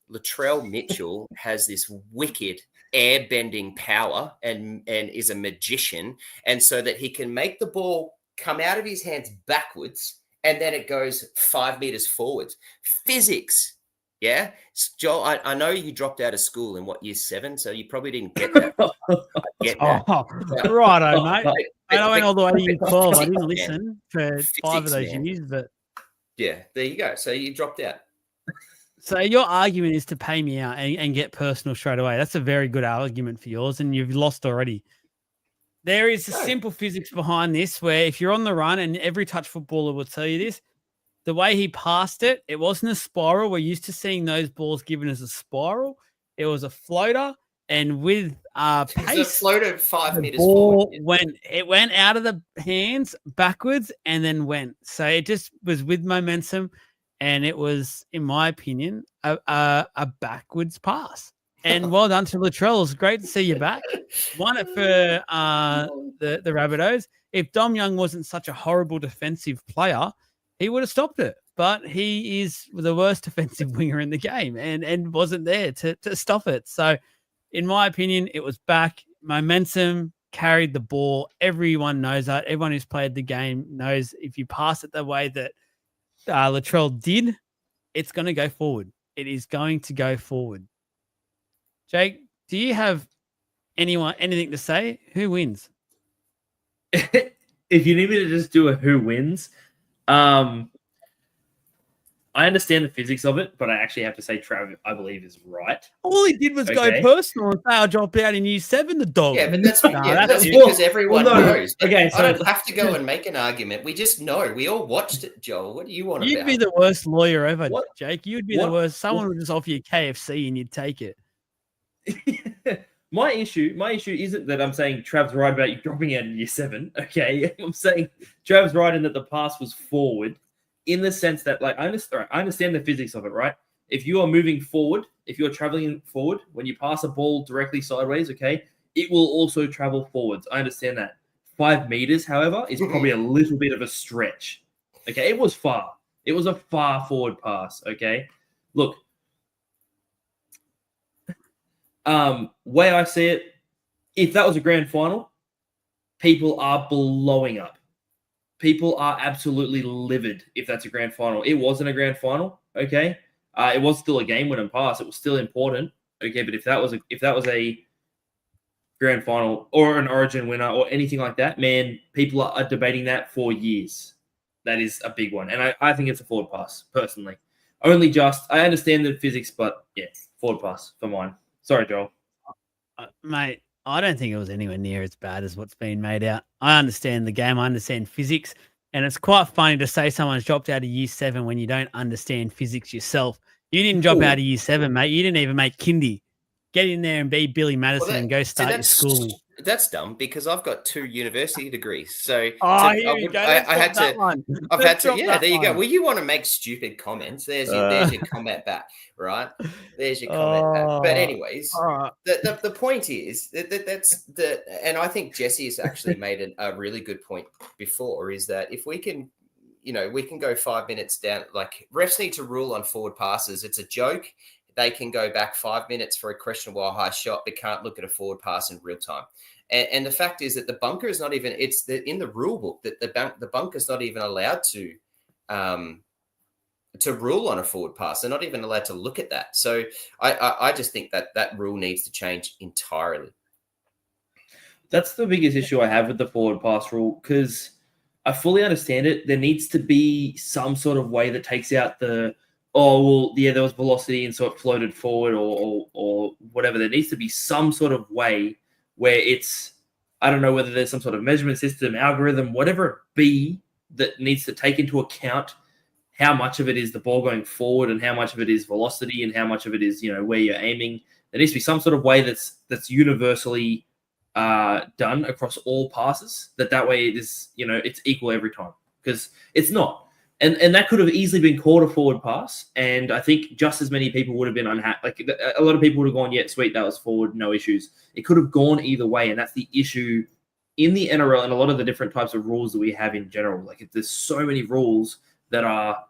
Latrell Mitchell has this wicked air-bending power and is a magician, and so that he can make the ball come out of his hands backwards and then it goes 5 meters forwards. Physics. Yeah. Joel, I know you dropped out of school in year 7, so you probably didn't get that. I get that. Righto, mate. I went all the way to year 12. I didn't listen for 5 of those years, but yeah, there you go. So you dropped out. So your argument is to pay me out and get personal straight away. That's a very good argument for yours, and you've lost already. There is a No. simple physics behind this where if you're on the run, and every touch footballer will tell you this, the way he passed it, it wasn't a spiral. We're used to seeing those balls given as a spiral. It was a floater, and with pace, it floated 5 the meters ball forward. went out of the hands backwards and then went. So it just was with momentum, and it was, in my opinion, a backwards pass. And well done to Latrell. It's great to see you back. Won it for the Rabbitohs. If Dom Young wasn't such a horrible defensive player, he would have stopped it. But he is the worst defensive winger in the game and wasn't there to stop it. So, in my opinion, it was back. Momentum carried the ball. Everyone knows that. Everyone who's played the game knows if you pass it the way that Latrell did, it's going to go forward. It is going to go forward. Jake, do you have anything to say? Who wins? If you need me to just do a who wins, I understand the physics of it, but I actually have to say Trav, I believe, is right. All he did was go personal and say, I'll drop out in year 7, the dog. Yeah, but that's because everyone knows. Okay, so I don't have to go and make an argument. We just know. We all watched it, Joel. What do you want You'd about? be the worst lawyer ever, What? Jake. You'd be the worst. Someone would just offer you KFC and you'd take it. My issue isn't that I'm saying Trav's right about you dropping out in year 7. Okay, I'm saying Trav's right in that the pass was forward, in the sense that, like, I understand the physics of it, right? If you are moving forward, if you're traveling forward, when you pass a ball directly sideways, okay, it will also travel forwards. I understand that. 5 meters, however, is probably a little bit of a stretch. Okay, it was far. It was a far forward pass. Okay, look. Way I see it, if that was a grand final, people are blowing up. People are absolutely livid if that's a grand final. It wasn't a grand final, okay? It was still a game-winning pass. It was still important, okay? But if that was a grand final or an Origin winner or anything like that, man, people are debating that for years. That is a big one, and I think it's a forward pass personally. I understand the physics, but yeah, forward pass for mine. Sorry, Joel. Mate, I don't think it was anywhere near as bad as what's been made out. I understand the game. I understand physics. And it's quite funny to say someone's dropped out of year 7 when you don't understand physics yourself. You didn't drop out of year 7, mate. You didn't even make kindy. Get in there and be Billy Madison and go start your schooling. That's dumb because I've got 2 university degrees. So here you go. I've had to. Yeah, there you go. One. Well, you want to make stupid comments. There's your comment back, right? There's your comment back. But anyways, the point is that's the, and I think Jesse has actually made a really good point before, is that if we can, we can go 5 minutes down. Like, refs need to rule on forward passes. It's a joke. They can go back 5 minutes for a questionable high shot, but can't look at a forward pass in real time. And the fact is that the bunker is not even, in the rule book that the bunker is not even allowed to rule on a forward pass. They're not even allowed to look at that. So I just think that rule needs to change entirely. That's the biggest issue I have with the forward pass rule, because I fully understand it. There needs to be some sort of way that takes out there was velocity and so it floated forward or whatever. There needs to be some sort of way where it's, I don't know whether there's some sort of measurement system, algorithm, whatever it be, that needs to take into account how much of it is the ball going forward and how much of it is velocity and how much of it is, where you're aiming. There needs to be some sort of way that's universally done across all passes, that way it is, it's equal every time, because it's not. And that could have easily been called a forward pass, and I think just as many people would have been unhappy. Like, a lot of people would have gone, yeah, sweet, that was forward, no issues. It could have gone either way, and that's the issue in the NRL and a lot of the different types of rules that we have in general. Like, there's so many rules that are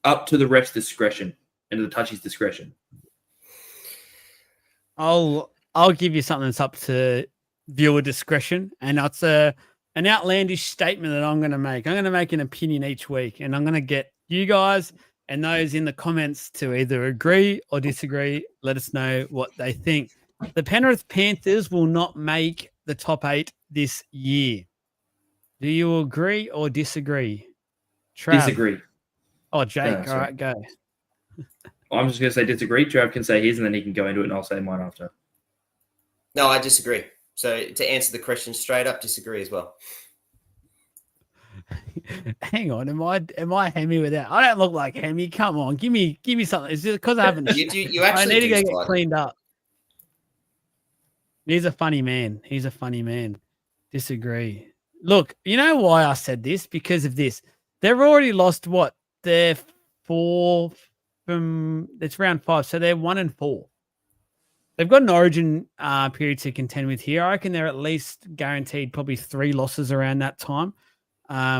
up to the ref's discretion and to the touchy's discretion. I'll give you something that's up to viewer discretion, and that's an outlandish statement that I'm going to make. I'm going to make an opinion each week, and I'm going to get you guys and those in the comments to either agree or disagree. Let us know what they think. The Penrith Panthers will not make the top 8 this year. Do you agree or disagree? Trav? Disagree. Oh, Jake. All right, go. I'm just going to say disagree. Trav can say his, and then he can go into it, and I'll say mine after. No, I disagree. So to answer the question straight up, disagree as well. Hang on, am I Hemi with that? I don't look like Hemi. Come on, give me something. Is it because I haven't? You I actually need to go get slightly. cleaned up. He's a funny man. Disagree. Look, you know why I said this? Because of this. They've already lost what? They're 4 from it's round 5, so they're 1-4. They've got an origin period to contend with here. I reckon they're at least guaranteed probably 3 losses around that time,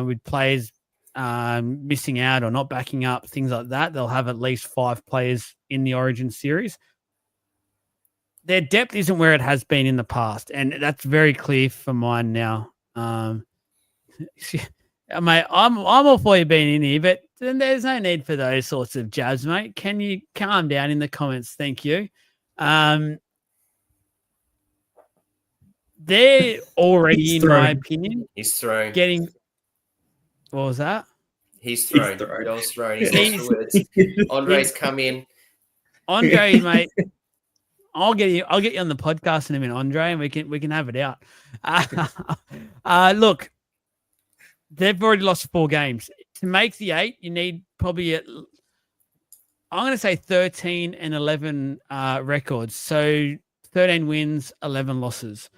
with players missing out or not backing up, things like that. They'll have at least 5 players in the origin series. Their depth isn't where it has been in the past, and that's very clear for mine now. Mate, I'm all for you being in here, but then there's no need for those sorts of jabs, mate. Can you calm down in the comments? Thank you. They're already, in my opinion, he's thrown. Getting. What was that? He's thrown. Joel's thrown. He's lost for words. Andre's come in. Andre, mate. I'll get you on the podcast in a minute, Andre, and we can have it out. Look, they've already lost 4 games. To make the 8, you need probably I'm going to say 13 and 11 records. So 13 wins, 11 losses.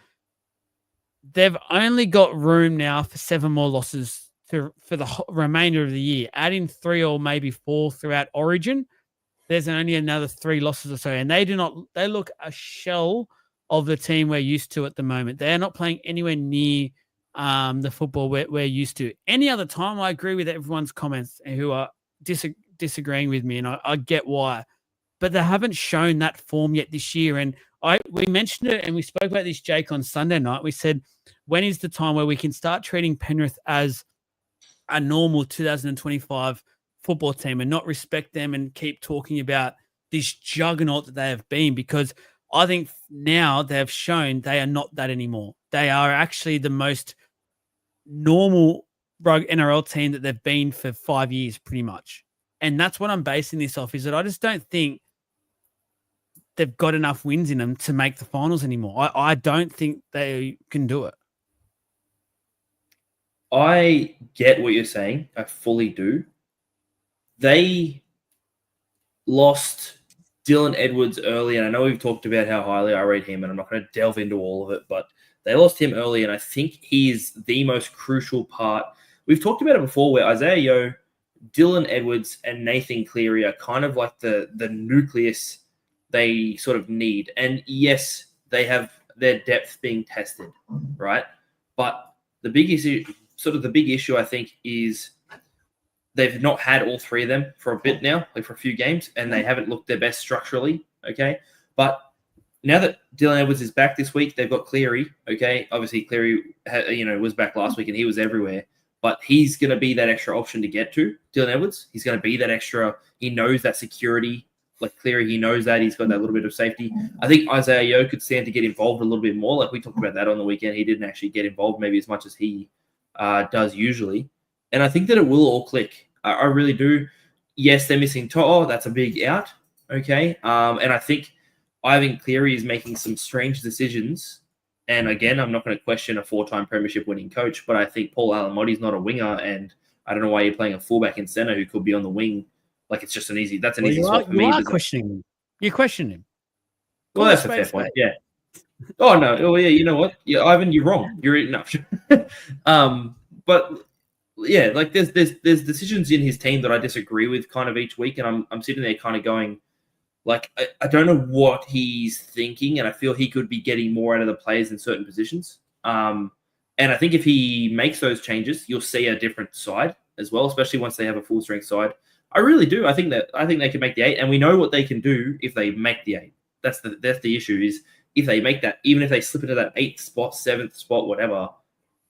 They've only got room now for 7 more losses for the remainder of the year. Add in 3 or maybe 4 throughout Origin. There's only another 3 losses or so, and they look a shell of the team we're used to at the moment. They are not playing anywhere near the football we're used to. Any other time, I agree with everyone's comments who are disagreeing with me, and I get why. But they haven't shown that form yet this year. And we mentioned it, and we spoke about this, Jake, on Sunday night. We said, when is the time where we can start treating Penrith as a normal 2025 football team and not respect them and keep talking about this juggernaut that they have been? Because I think now they've shown they are not that anymore. They are actually the most normal NRL team that they've been for 5 years, pretty much. And that's what I'm basing this off, is that I just don't think they've got enough wins in them to make the finals anymore. I don't think they can do it. I get what you're saying. I fully do. They lost Dylan Edwards early, and I know we've talked about how highly I rate him, and I'm not going to delve into all of it, but they lost him early, and I think he is the most crucial part. We've talked about it before, where Isaiah Yeo, Dylan Edwards, and Nathan Cleary are kind of like the nucleus they sort of need. And yes, they have their depth being tested, right? But the big issue, I think, is they've not had all 3 of them for a bit now, like for a few games, and they haven't looked their best structurally, okay? But now that Dylan Edwards is back this week, they've got Cleary, okay? Obviously, Cleary was back last week, and he was everywhere. But he's going to be that extra option to get to, Dylan Edwards. He's going to be that extra. He knows that security. Like Cleary, he knows that. He's got that little bit of safety. I think Isaiah Yeo could stand to get involved a little bit more. Like we talked about that on the weekend. He didn't actually get involved maybe as much as he does usually. And I think that it will all click. I really do. Yes, they're missing To'o. That's a big out. Okay. And I think Ivan Cleary is making some strange decisions. And again, I'm not going to question a 4-time premiership winning coach, but I think Paul Alamotti is not a winger. And I don't know why you're playing a fullback in center who could be on the wing. Like it's just an easy swap for me. You are questioning him. You're questioning him. Well, that's a fair point. Yeah. Oh no. Oh yeah. You know what? Yeah, Ivan, you're wrong. You're enough. But yeah, like there's decisions in his team that I disagree with kind of each week, and I'm sitting there kind of going, like I don't know what he's thinking, and I feel he could be getting more out of the players in certain positions. And I think if he makes those changes, you'll see a different side as well, especially once they have a full strength side. I really do. I think they can make the 8, and we know what they can do if they make the 8. That's the issue, is if they make that, even if they slip into that 8th spot, 7th spot, whatever,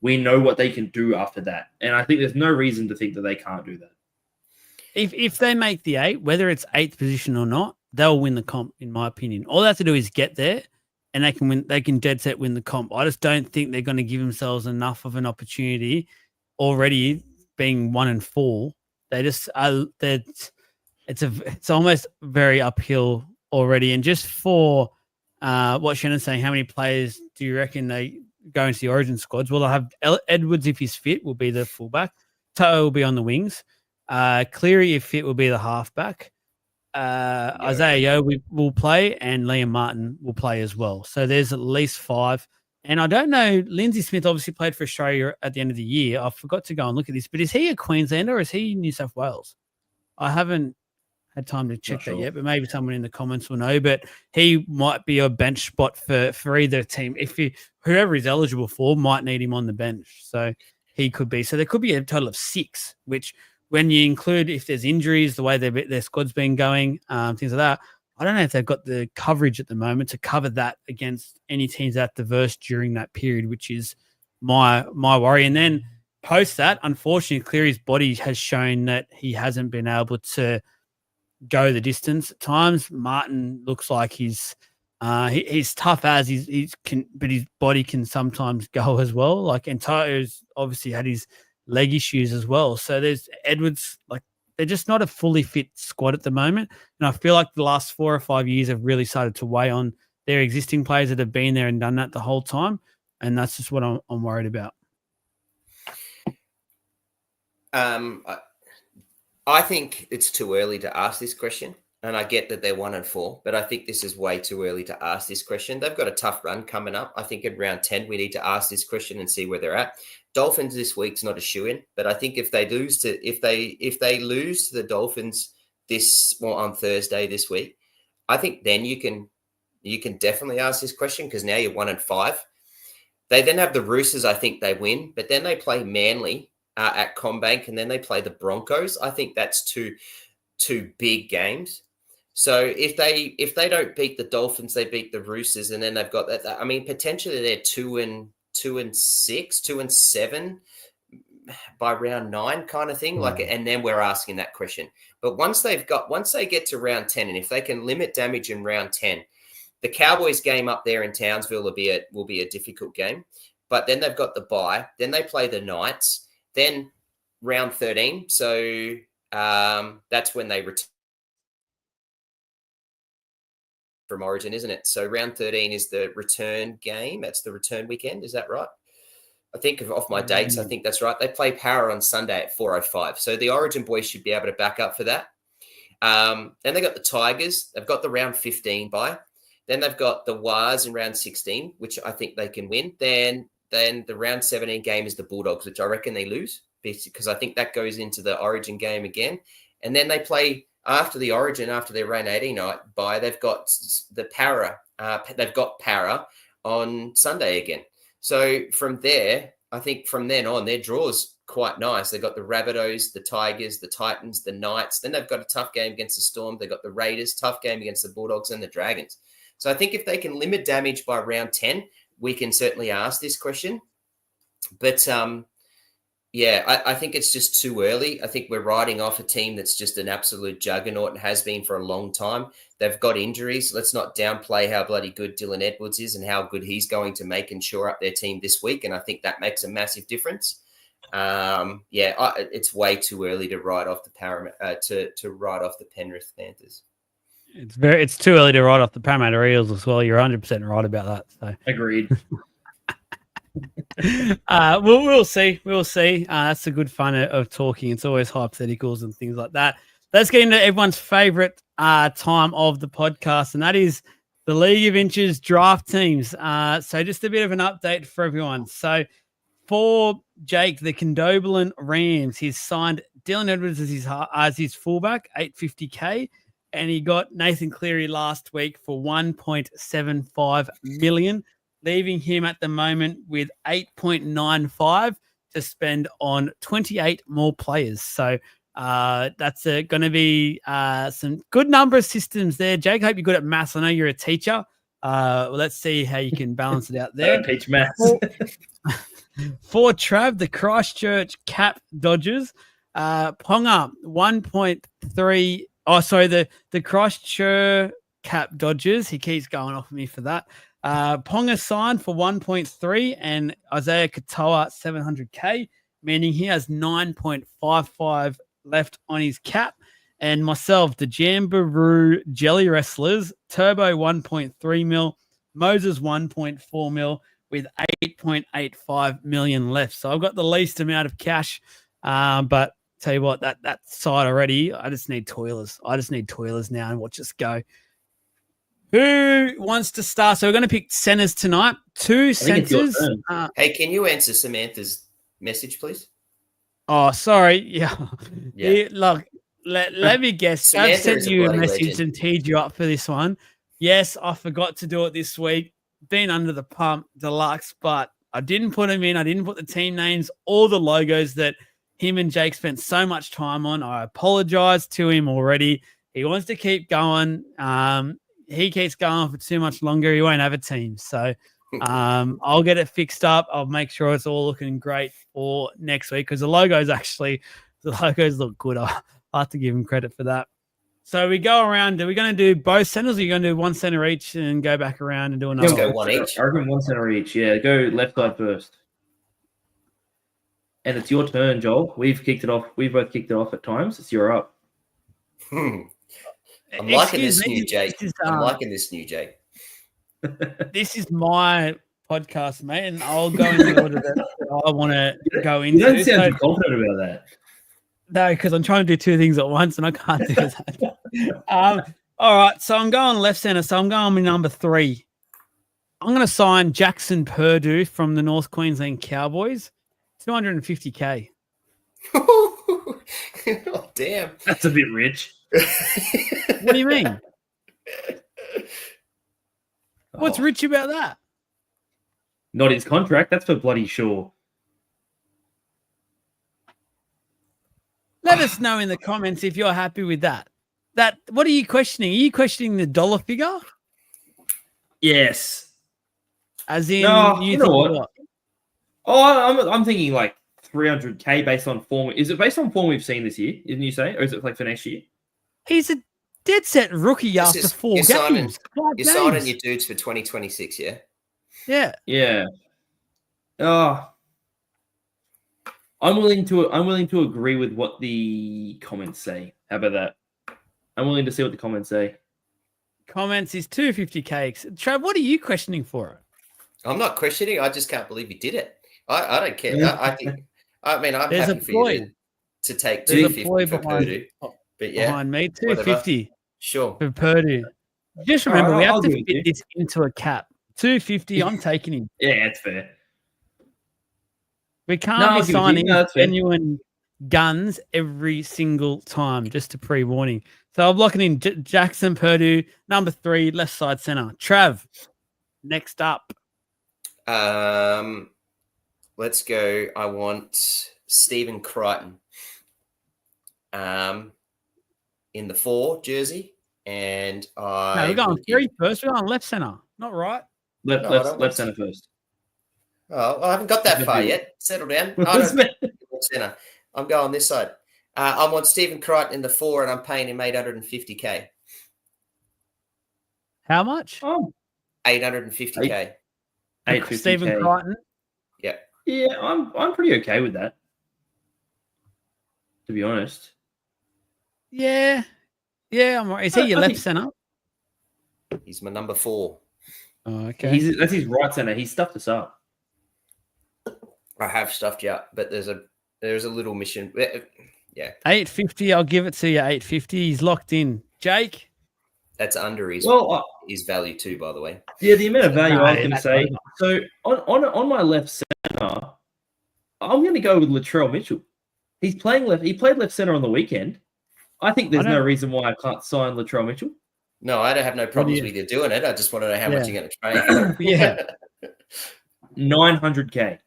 we know what they can do after that. And I think there's no reason to think that they can't do that. If they make the 8, whether it's 8th position or not, they'll win the comp, in my opinion. All they have to do is get there, and they can win. They can dead set win the comp. I just don't think they're going to give themselves enough of an opportunity already, being 1-4. They just it's almost very uphill already. And just for what Shannon's saying, how many players do you reckon they go into the Origin squads? Well, they'll have Edwards, if he's fit, will be the fullback. To'o will be on the wings. Cleary, if fit, will be the halfback. Isaiah Yeo will play, and Liam Martin will play as well. So there's at least 5. And I don't know, Lindsay Smith obviously played for Australia at the end of the year. I forgot to go and look at this, but is he a Queenslander or is he New South Wales? I haven't had time to check that yet, but maybe someone in the comments will know. But he might be a bench spot for either team. Whoever is eligible for might need him on the bench. So he could be. So there could be a total of 6, which when you include if there's injuries, the way their squad's been going, things like that, I don't know if they've got the coverage at the moment to cover that against any teams that diverse during that period, which is my worry. And then post that, unfortunately, Cleary's body has shown that he hasn't been able to go the distance at times. Martin looks like he's tough as but his body can sometimes go as well. Like, and Toto's obviously had his leg issues as well. So there's Edwards, like, they're just not a fully fit squad at the moment. And I feel like the last 4 or 5 years have really started to weigh on their existing players that have been there and done that the whole time. And that's just what I'm worried about. I think it's too early to ask this question. And I get that they're 1-4, but I think this is way too early to ask this question. They've got a tough run coming up. I think in round 10, we need to ask this question and see where they're at. Dolphins this week's not a shoo-in, but I think if they lose to the Dolphins on Thursday this week, I think then you can definitely ask this question, because now you're 1-5. They then have the Roosters. I think they win, but then they play Manly at CommBank, and then they play the Broncos. I think that's two big games. So if they don't beat the Dolphins, they beat the Roosters, and then they've got that. I mean, potentially they're 2-6, 2-7 by round 9, kind of thing. Like, and then we're asking that question. But once they get to round 10, and if they can limit damage in round 10, the Cowboys game up there in Townsville will be a difficult game. But then they've got the bye. Then they play the Knights. Then round 13. So that's when they return from Origin, isn't it? So round 13 is the return game. That's the return weekend. Is that right? I think off my dates, I think that's right. They play Power on Sunday at 4:05. So the Origin boys should be able to back up for that. Then they got the Tigers. They've got the round 15 bye. Then they've got the Wars in round 16, which I think they can win. Then the round 17 game is the Bulldogs, which I reckon they lose, because I think that goes into the Origin game again. And then they play after the Origin, after their round 18 night bye, they've got the Para. They've got Para on Sunday again. So from there, I think from then on, their draw's quite nice. They've got the Rabbitohs, the Tigers, the Titans, the Knights. Then they've got a tough game against the Storm. They've got the Raiders, tough game against the Bulldogs and the Dragons. So I think if they can limit damage by round 10, we can certainly ask this question. But I think it's just too early. I think we're riding off a team that's just an absolute juggernaut and has been for a long time. They've got injuries. Let's not downplay how bloody good Dylan Edwards is and how good he's going to make and shore up their team this week. And I think that makes a massive difference. It's way too early to ride off to ride off the Penrith Panthers. It's too early to ride off the Parramatta Eels as well. You're 100% right about that. So agreed. We'll see. We'll see. That's the good fun of talking. It's always hypotheticals and things like that. Let's get into everyone's favorite time of the podcast, and that is the League of Inches draft teams. So just a bit of an update for everyone. So for Jake, the Condobolin Rams, he's signed Dylan Edwards as his fullback, $850K, and he got Nathan Cleary last week for $1.75 million, leaving him at the moment with $8.95 to spend on 28 more players. So that's going to be some good number of systems there. Jake, I hope you're good at maths. I know you're a teacher. Let's see how you can balance it out there. I don't teach maths. For Trav, the Christchurch Cap Dodgers, Ponga 1.3. Oh, sorry, the Christchurch Cap Dodgers. He keeps going off me for that. Ponga signed for 1.3 and Isaiah Katoa 700K, meaning he has 9.55 left on his cap. And myself, the Jamboree Jelly Wrestlers, Turbo 1.3 mil, Moses 1.4 mil with 8.85 million left. So I've got the least amount of cash. But tell you what, that side already, I just need toilers. I just need toilers now and watch us go. Who wants to start? So we're going to pick centers tonight. Two centers. Hey, can you answer Samantha's message, please? Oh, sorry. Yeah. Look, let me guess. I've sent you a message legend. And teed you up for this one. Yes, I forgot to do it this week. Been under the pump, deluxe, but I didn't put them in. I didn't put the team names or the logos that him and Jake spent so much time on. I apologize to him already. He wants to keep going. He keeps going for too much longer. He won't have a team. So I'll get it fixed up. I'll make sure it's all looking great for next week because the logos look good. I have to give him credit for that. So we go around. Are we going to do both centers or are you going to do one center each and go back around and do another? Let's go one each. I reckon one center each. Yeah, go left side first. And it's your turn, Joel. We've kicked it off. We've both kicked it off at times. It's your up. I'm liking this new Jake. I'm liking this new Jake. This is my podcast, mate, and I'll go in the order that I want to go into. You don't sound confident about that. No, because I'm trying to do two things at once, and I can't do that. All right, so I'm going left center. So I'm going with number 3. I'm going to sign Jackson Purdue from the North Queensland Cowboys, $250K. Oh, damn. That's a bit rich. What do you mean? What's rich about that? Not his contract. That's for bloody sure. Let us know in the comments if you're happy with that. What are you questioning? Are you questioning the dollar figure? Yes. As in, you know what? Oh, I'm thinking like 300K based on form. Is it based on form we've seen this year? Didn't you say, or is it like for next year? He's a dead set rookie after 4 games. You're signing your dudes for 2026, yeah? Yeah. Yeah. Oh. I'm willing to agree with what the comments say. How about that? I'm willing to see what the comments say. Comments is 250K. Trav, what are you questioning for it? I'm not questioning. I just can't believe he did it. I don't care. I'm happy for you to take 250 for Purdue. But yeah, behind me, 250. Whatever. Sure. For Purdue. Just remember, we have to fit this into a cap. 250, I'm taking him. Yeah, that's fair. We can't be signing genuine guns every single time, just a pre-warning. So I'm locking in Jackson Purdue, number 3, left side center. Trav, next up. Let's go. I want Stephen Crichton. In the 4 jersey, and we're going 3 first. We're going left center, not right. Left center first. Oh, I haven't got that far yet. Settle down. Center. I'm going this side. I want Stephen Crichton in the 4, and I'm paying him $850K. How much? Oh, $850K. Stephen Crichton. Yeah. Yeah, I'm pretty okay with that. To be honest. Yeah, I'm right. Is he your left center? He's my number 4. Oh, okay. That's his right center. He stuffed us up. I have stuffed you up, but there's a little mission. Yeah. 850. I'll give it to you. 850. He's locked in. Jake. That's under his value too, by the way. Yeah, the amount of value I was going to say. So on my left center, I'm going to go with Latrell Mitchell. He's playing left. He played left center on the weekend. I think there's no reason why I can't sign Latrell Mitchell. No, I don't have no problems with you doing it. I just want to know how much you're going to trade. Yeah. $900K.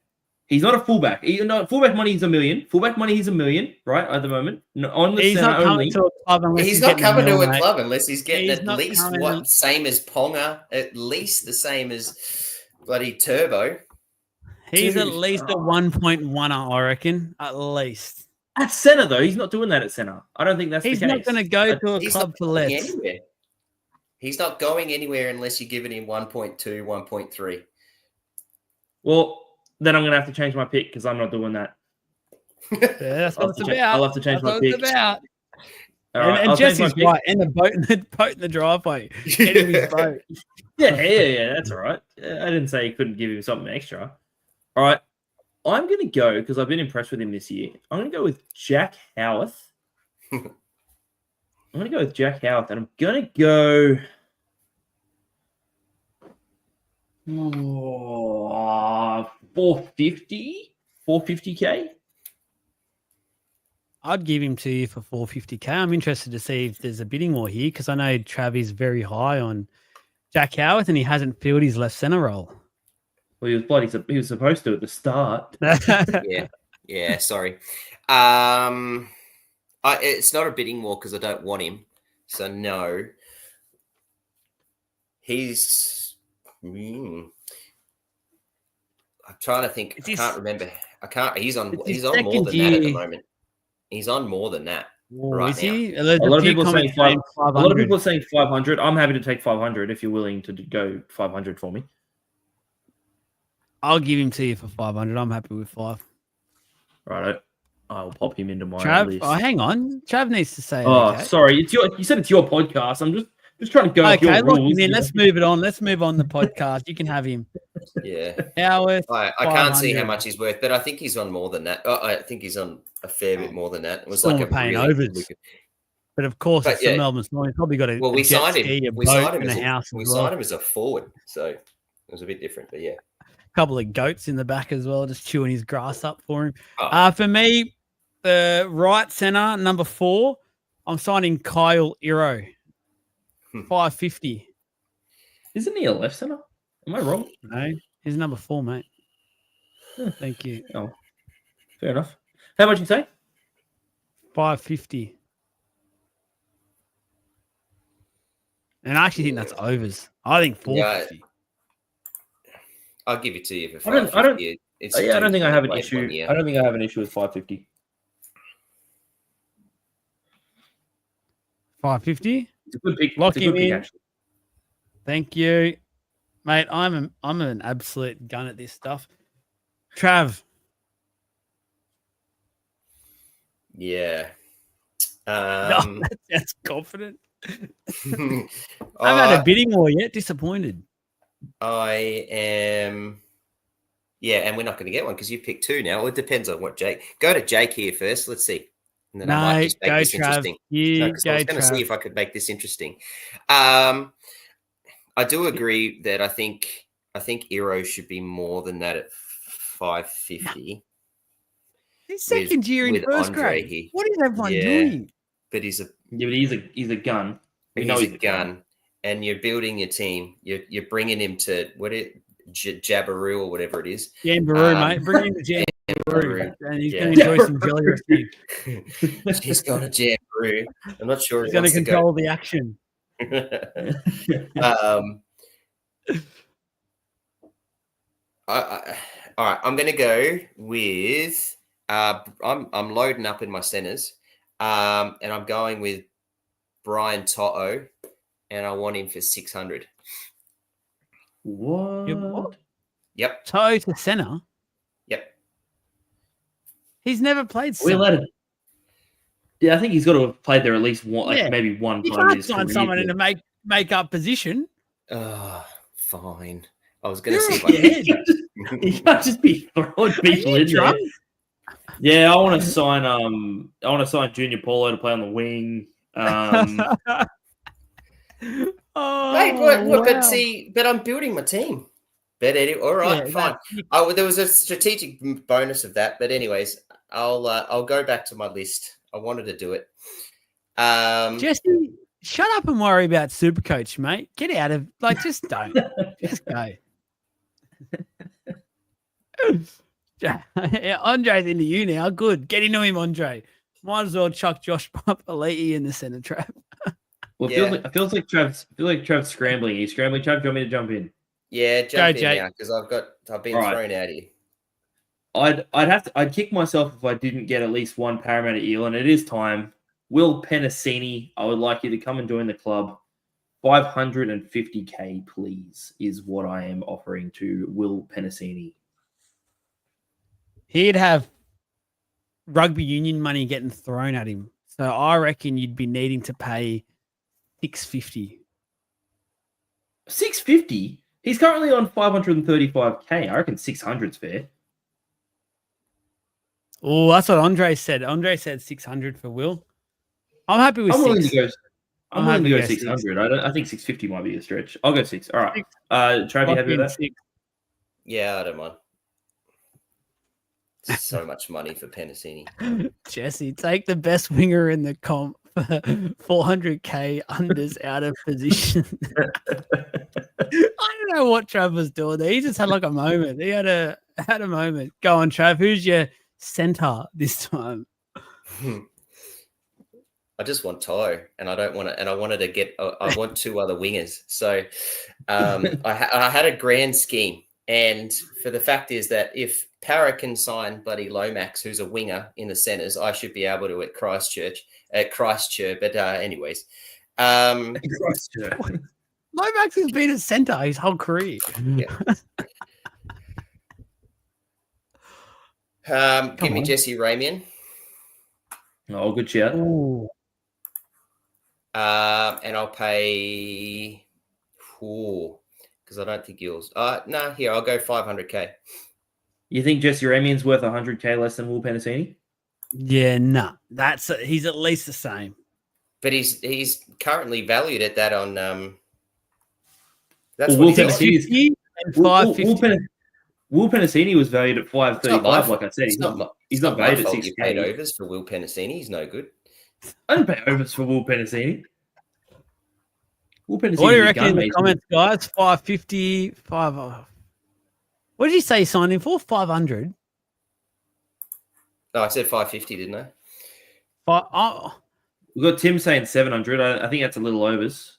He's not a fullback. Fullback money is $1 million. Fullback money is $1 million, right, at the moment. On the he's center not coming only. to a club unless he's not coming to a club unless he's getting at least same as Ponga, at least the same as bloody Turbo. He's at least a 1.1, I reckon. At least. At center, though, he's not doing that at center. I don't think that's the case. He's not going to go to a club for less. He's not going anywhere unless you're giving him 1.2, 1.3. Well, then I'm going to have to change my pick because I'm not doing that. Yeah, that's what it's about. I'll have to change my pick. About. All right, and Jesse's right. And the boat in the driveway. Getting his boat. Yeah. That's all right. I didn't say he couldn't give him something extra. All right. I'm going to go, because I've been impressed with him this year. I'm going to go with Jack Howarth. And I'm going to go 450K. I'd give him to you for 450K. I'm interested to see if there's a bidding war here because I know Trav is very high on Jack Howarth and he hasn't filled his left centre role. Well, he was supposed to at the start. Yeah. Sorry. It's not a bidding war because I don't want him. So no. He's. I'm trying to think. I can't remember. I can't. He's on more than that at the moment. He's on more than that. Right is now. he? A lot of people are saying 500. I'm happy to take 500 if you're willing to go 500 for me. I'll give him to you for 500. I'm happy with 5. Right. I'll pop him into my Trav, list. oh, hang on. Trav needs to say it. Oh, okay? sorry. You said it's your podcast. I'm just trying to go off your rules. Him in. Let's move it on. Let's move on the podcast. You can have him. Yeah. Howarth. I can't see how much he's worth, but I think he's on more than that. I think he's on a fair bit more than that. It was Still like a paying really overs. But of course, it's the Melbourne Storm. He's probably got a we jet signed ski, him. a We boat, signed him and as a house. We as well. signed him as a forward, so it was a bit different. But yeah, A couple of goats in the back as well, just chewing his grass up for him. Oh. For me, the right centre, number 4, I'm signing Kyle Iro, 550. Isn't he a left centre? Am I wrong? No, he's number 4, mate. Thank you. Oh, fair enough. How much you say? 550. And I actually think that's overs. I think 450. I'll give it to you for 550. I don't think I have an issue. I don't think I have an issue with 550. 550. It's a good pick. Lock him in. Actually. Thank you, mate. I'm an absolute gun at this stuff. Trav. Yeah. That's confident. I haven't had a bidding war yet. Disappointed. I am. Yeah, and we're not going to get one because you picked 2 now. Well, it depends on what Jake. Go to Jake here first. Let's see. And then I might just make this interesting. I was going to see if I could make this interesting. I do agree that I think Iro should be more than that at 550. His second year in first grade. What is everyone doing? But he's a gun. He's a gun, and you're building your team. You're bringing him to Jabberoo or whatever it is. Jamboree, mate. Bring him to Jamboree, and he's going to enjoy some jelly roasting. He's got a Jamboree. I'm not sure he's going to control the action. All right, I'm going to go with. I'm loading up in my centers, and I'm going with Brian Toto, and I want him for 600. What? Yep. Toto to center. Yep. He's never played center. Yeah, I think he's got to have played there at least one, maybe one you time. You can't sign someone in a make up position. Fine. I was going to see if you can't just be throwing people in there. Yeah, I want to sign Junior Paulo to play on the wing. But I'm building my team. But anyway, all right, fine. There was a strategic bonus of that, but anyways, I'll go back to my list. I wanted to do it. Jesse, shut up and worry about Supercoach, mate. Get out of just don't. Just go. Andre's into you now. Good. Get into him, Andre. Might as well chuck Josh Papali'i in the center trap. Well, it feels like Trav's scrambling. He's scrambling. Trav, do you want me to jump in? Yeah, jump in now because I've been thrown out here. I'd kick myself if I didn't get at least one Parramatta Eel, and it is time. Will Penasini, I would like you to come and join the club. 550K, please, is what I am offering to Will Penasini. He'd have rugby union money getting thrown at him. So I reckon you'd be needing to pay $650. 650. He's currently on 535k. I reckon 600's fair. Oh, that's what Andre said. Andre said 600 for Will. I'm happy with I'm willing six. to go. I'm willing to go happy 600. I think 650 might be a stretch. I'll go 6. All right. Six. Trav, you happy with that? Six. Yeah, I don't mind. So much money for Penasini. Jesse, take the best winger in the comp for 400k unders out of position. I don't know what Trav was doing there. He just had like a moment. He had a moment. Go on, Trav. Who's your center this time? I just want Toe, and I don't want to. And I wanted to get. I want two other wingers. So I had a grand scheme, and for the fact is that if Para can sign bloody Lomax, who's a winger in the centres, I should be able to at Christchurch. But anyways, Christchurch. Lomax has been a centre his whole career. Yeah. Give me Jesse Ramian. Oh, good shout. Ooh. And I'll pay because I don't think yours. Here I'll go 500k. You think Jesse Ramian's worth 100k less than Will Penasini? Yeah, nah. He's at least the same. But he's currently valued at that on that's Will what Penasini and 550. Will Penasini was valued at 535. Like I said, he's not valued at 6k. You paid overs for Will Penasini. He's no good. I didn't pay overs for Will Penasini. What do you reckon in the comments, guys? 550, 5. What did you say he signed in for? 500? No, I said 550, didn't I? We've got Tim saying 700. I think that's a little overs.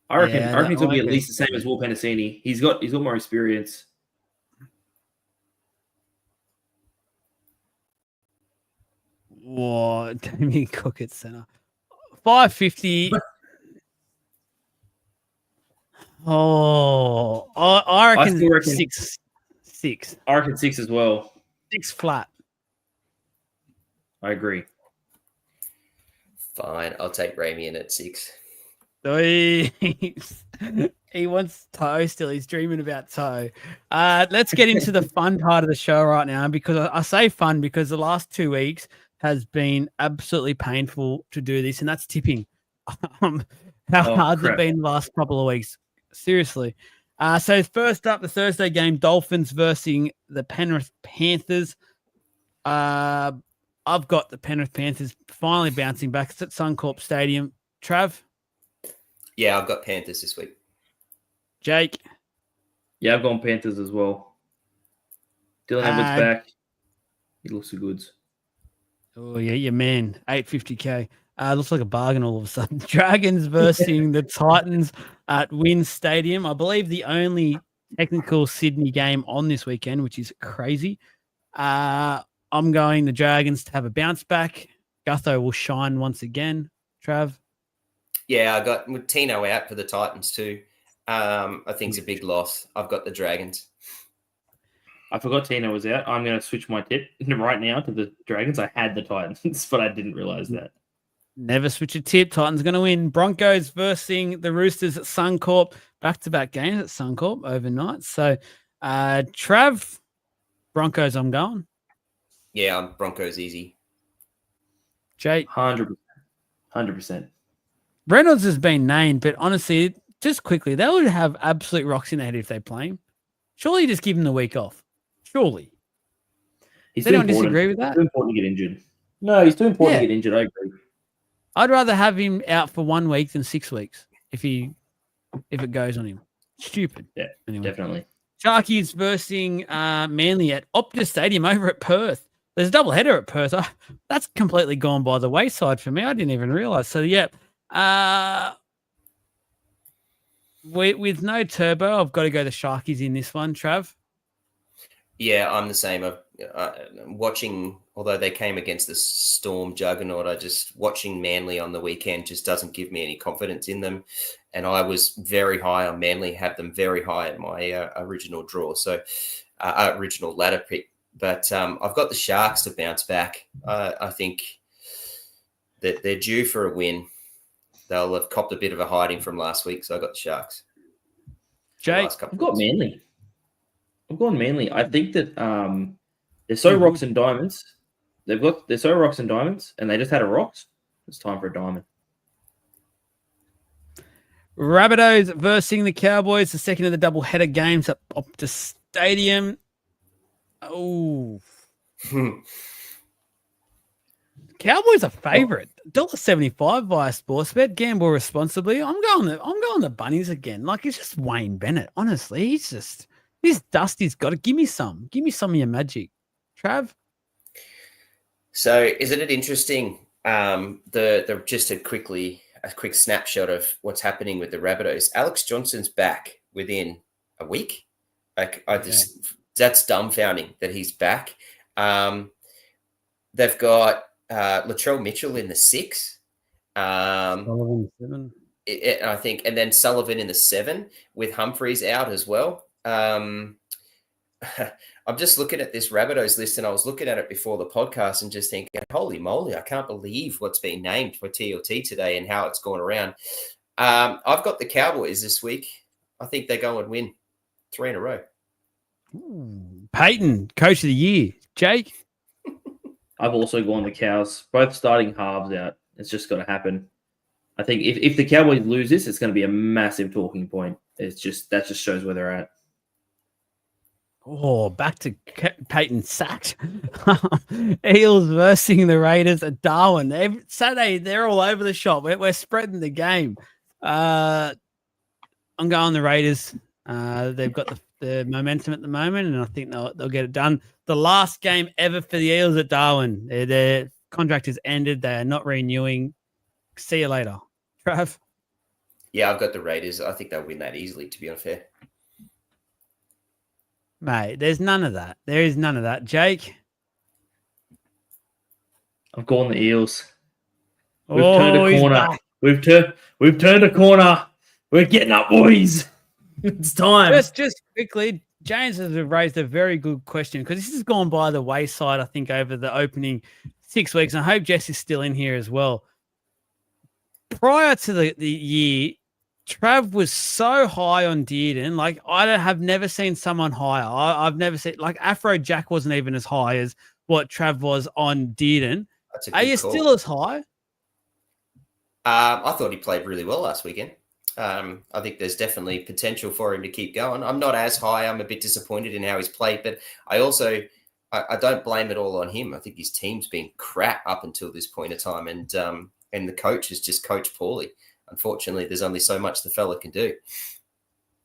I reckon it's going to be at least the same as Will Penasini. He's got more experience. Whoa, Damien Cook at centre. 550. Oh, I reckon, six. I reckon 6 as well. 6 flat. I agree. Fine, I'll take Ramian at 6. He wants Toe still. He's dreaming about Toe. Let's get into the fun part of the show right now, because I say fun because the last 2 weeks has been absolutely painful to do this, and that's tipping. How hard's it been the last couple of weeks? Seriously. So first up, the Thursday game, Dolphins versus the Penrith Panthers. I've got the Penrith Panthers finally bouncing back. It's at Suncorp Stadium. Trav? Yeah, I've got Panthers this week. Jake? Yeah, I've gone Panthers as well. Dylan Edwards back. He looks the goods. Oh, yeah, your man. 850k. Looks like a bargain all of a sudden. Dragons versus the Titans at Wynn Stadium. I believe the only technical Sydney game on this weekend, which is crazy. I'm going the Dragons to have a bounce back. Gutho will shine once again. Trav? Yeah, I got Tino out for the Titans too. I think it's a big loss. I've got the Dragons. I forgot Tino was out. I'm going to switch my tip right now to the Dragons. I had the Titans, but I didn't realize that. Never switch a tip. Titans going to win. Broncos versus the Roosters at Suncorp. Back-to-back games at Suncorp overnight. So, Trav, Broncos, I'm going. Yeah, I'm Broncos easy. Jake? 100%. Reynolds has been named, but honestly, just quickly, they would have absolute rocks in their head if they play him. Surely you just give him the week off. Surely. Does anyone disagree with that? He's too important to get injured. No, he's too important to get injured. I agree. I'd rather have him out for 1 week than 6 weeks if it goes on him. Stupid. Yeah, anyway. Definitely. Sharkies versus Manly at Optus Stadium over at Perth. There's a double header at Perth. That's completely gone by the wayside for me. I didn't even realize. So, yeah. With no turbo, I've got to go the Sharkies in this one, Trav. Yeah, I'm the same. I'm watching, although they came against the Storm juggernaut, watching Manly on the weekend just doesn't give me any confidence in them. And I was very high on Manly, had them very high in my original draw, so original ladder pick. But I've got the Sharks to bounce back. I think that they're due for a win. They'll have copped a bit of a hiding from last week, so I got the Sharks. Jake, last couple. I've got Manly. I've gone Manly. I think that they're so rocks and diamonds. They're so rocks and diamonds, and they just had a rocks. It's time for a diamond. Rabbitohs versus the Cowboys, the second of the double-header games at Optus Stadium. Oh. Cowboys are favourite. $1.75 via Sportsbet. Gamble responsibly. I'm going the bunnies again. Like, it's just Wayne Bennett. Honestly, he's just this Dusty's got to give me some. Give me some of your magic, Trav. So, isn't it interesting? The just a quick snapshot of what's happening with the Rabbitohs. Alex Johnson's back within a week. Like, that's dumbfounding that he's back. They've got Latrell Mitchell in the 6. Sullivan 7. I think, and then Sullivan in the 7 with Humphreys out as well. I'm just looking at this Rabbitohs list, and I was looking at it before the podcast and just thinking, holy moly, I can't believe what's been named for TLT today and how it's gone around. I've got the Cowboys this week. I think they go and win 3 in a row. Peyton, Coach of the Year. Jake? I've also gone the Cows. Both starting halves out. It's just got to happen. I think if the Cowboys lose this, it's going to be a massive talking point. That just shows where they're at. Oh, back to Peyton sacked. Eels versus the Raiders at Darwin. Saturday, they're all over the shop. We're spreading the game. I'm going the Raiders. They've got the momentum at the moment, and I think they'll get it done. The last game ever for the Eels at Darwin. Their contract is ended. They are not renewing. See you later. Trav? Yeah, I've got the Raiders. I think they'll win that easily, to be unfair. Mate, there's none of that. There is none of that. Jake? I've gone the Eels. We've turned a corner. We've turned a corner. We're getting up, boys. It's time. Just quickly, James has raised a very good question because this has gone by the wayside, I think, over the opening 6 weeks. And I hope Jess is still in here as well. Prior to the year, Trav was so high on Dearden. Like, I have never seen someone higher. I've never seen, like, Afro Jack wasn't even as high as what Trav was on Dearden. Are you still as high? I thought he played really well last weekend. I think there's definitely potential for him to keep going. I'm not as high. I'm a bit disappointed in how he's played, but I don't blame it all on him. I think his team's been crap up until this point in time, and the coach has just coached poorly. Unfortunately, there's only so much the fella can do.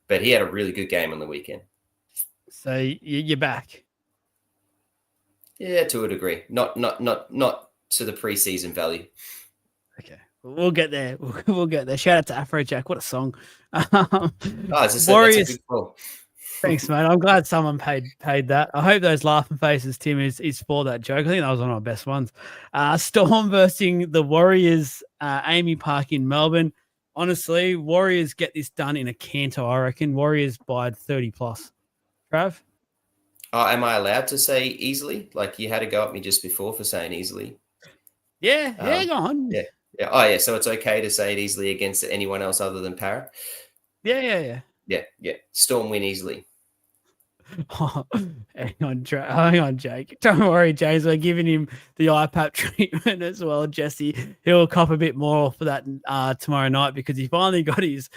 But he had a really good game on the weekend. So you're back? Yeah, to a degree. Not to the preseason value. Okay. We'll get there. We'll get there. Shout out to Afrojack. What a song. Warriors. That's a good call. Thanks, mate. I'm glad someone paid that. I hope those laughing faces, Tim, is for that joke. I think that was one of my best ones. Storm versus the Warriors, Amy Park in Melbourne. Honestly, Warriors get this done in a canter, I reckon. Warriors by 30 plus. Trav? Am I allowed to say easily? Like, you had to go at me just before for saying easily. Yeah, go on. Yeah. Yeah. Oh, yeah. So it's okay to say it easily against anyone else other than Para? Yeah. Yeah. Storm win easily. Oh, hang on, Jake. Don't worry, James. We're giving him the IPAP treatment as well, Jesse. He'll cop a bit more for that tomorrow night because he finally got his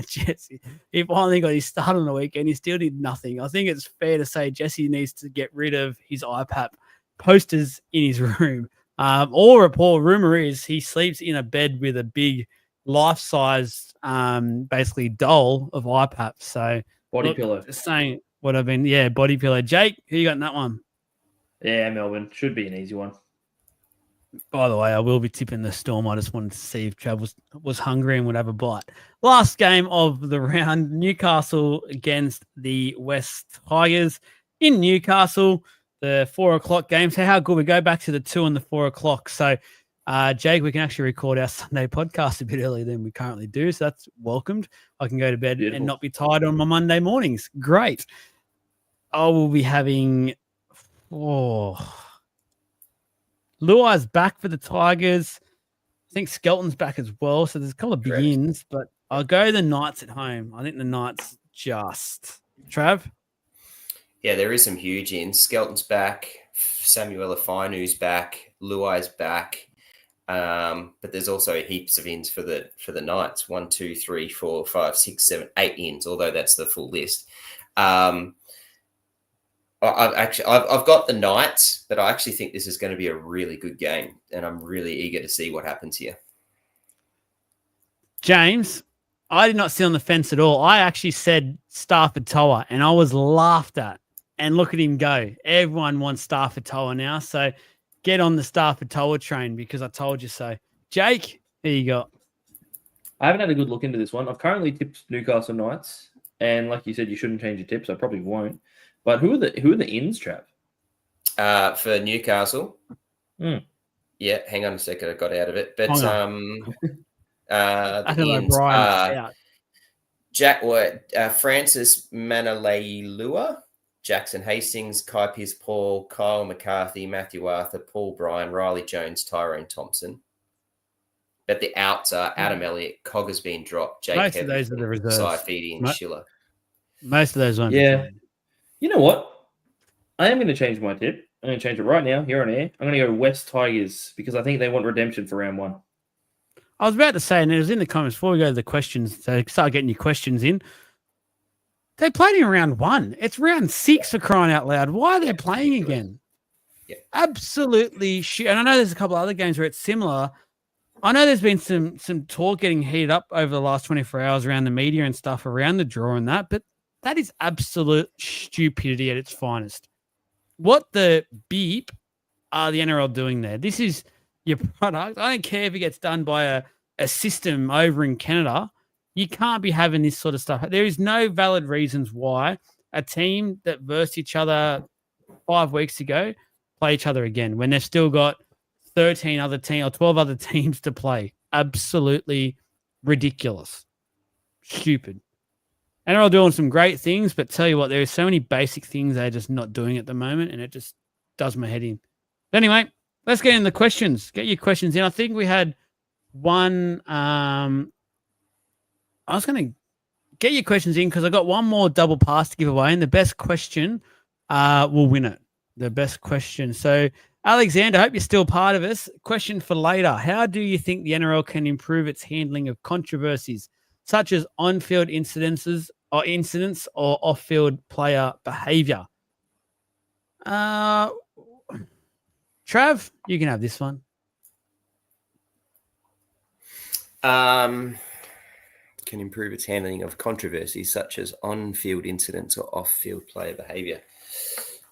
Jesse. He finally got his start on the weekend. He still did nothing. I think it's fair to say Jesse needs to get rid of his IPAP posters in his room. Rumor is he sleeps in a bed with a big life-size, basically doll of IPAP. So body pillow. Just saying. What I've been, body pillow. Jake, who you got in that one? Yeah, Melbourne. Should be an easy one. By the way, I will be tipping the Storm. I just wanted to see if Trav was hungry and would have a bite. Last game of the round, Newcastle against the West Tigers in Newcastle. The 4 o'clock game. So how good we go back to the 2 and the 4 o'clock. So, Jake, we can actually record our Sunday podcast a bit earlier than we currently do. So that's welcomed. I can go to bed and not be tired on my Monday mornings. Great. I will be having Luai's back for the Tigers. I think Skelton's back as well. So there's a couple of big ins, but I'll go the Knights at home. I think the Knights just. Trav? Yeah, there is some huge ins. Skelton's back. Samuel Afainu's back. Luai's back. But there's also heaps of ins for the Knights. 1, 2, 3, 4, 5, 6, 7, 8 ins, although that's the full list. I've got the Knights, but I actually think this is going to be a really good game, and I'm really eager to see what happens here. James, I did not sit on the fence at all. I actually said Stafford Toa, and I was laughed at. And look at him go. Everyone wants Stafford Toa now, so get on the Stafford Toa train because I told you so. Jake, here you go. I haven't had a good look into this one. I've currently tipped Newcastle Knights, and like you said, you shouldn't change your tips. I probably won't. But who are the ins, Trav? For Newcastle. Yeah, hang on a second. I got out of it. But the ins, Jack Francis Manalailua, Jackson Hastings, Kai Pearce-Paul, Kyle McCarthy, Matthew Arthur, Paul Bryan, Riley Jones, Tyrone Thompson. But the outs are Adam Elliott, Cog has been dropped, Jake most of those are the reserves. Saifidi and Schiller. Most of those ones. Yeah. You know what? I am going to change my tip. I'm going to change it right now, here on air. I'm going to go West Tigers because I think they want redemption for round 1. I was about to say, and it was in the comments before we go to the questions, so start getting your questions in. They played in round 1. It's round 6 for crying out loud. Why are they playing again? Yeah. Absolutely shit. And I know there's a couple of other games where it's similar. I know there's been some talk getting heated up over the last 24 hours around the media and stuff around the draw and that, but that is absolute stupidity at its finest. What the beep are the NRL doing there? This is your product. I don't care if it gets done by a system over in Canada. You can't be having this sort of stuff. There is no valid reasons why a team that versed each other 5 weeks ago play each other again when they've still got 13 other teams or 12 other teams to play. Absolutely ridiculous. Stupid. NRL doing some great things, but tell you what, there are so many basic things they're just not doing at the moment, and it just does my head in. But anyway, let's get in the questions. Get your questions in. I think we had one. I was going to get your questions in because I got one more double pass to give away, and the best question will win it. The best question. So, Alexander, I hope you're still part of us. Question for later. How do you think the NRL can improve its handling of controversies, such as on-field incidents or off-field player behaviour? Trav, you can have this one. Can improve its handling of controversies such as on-field incidents or off-field player behaviour.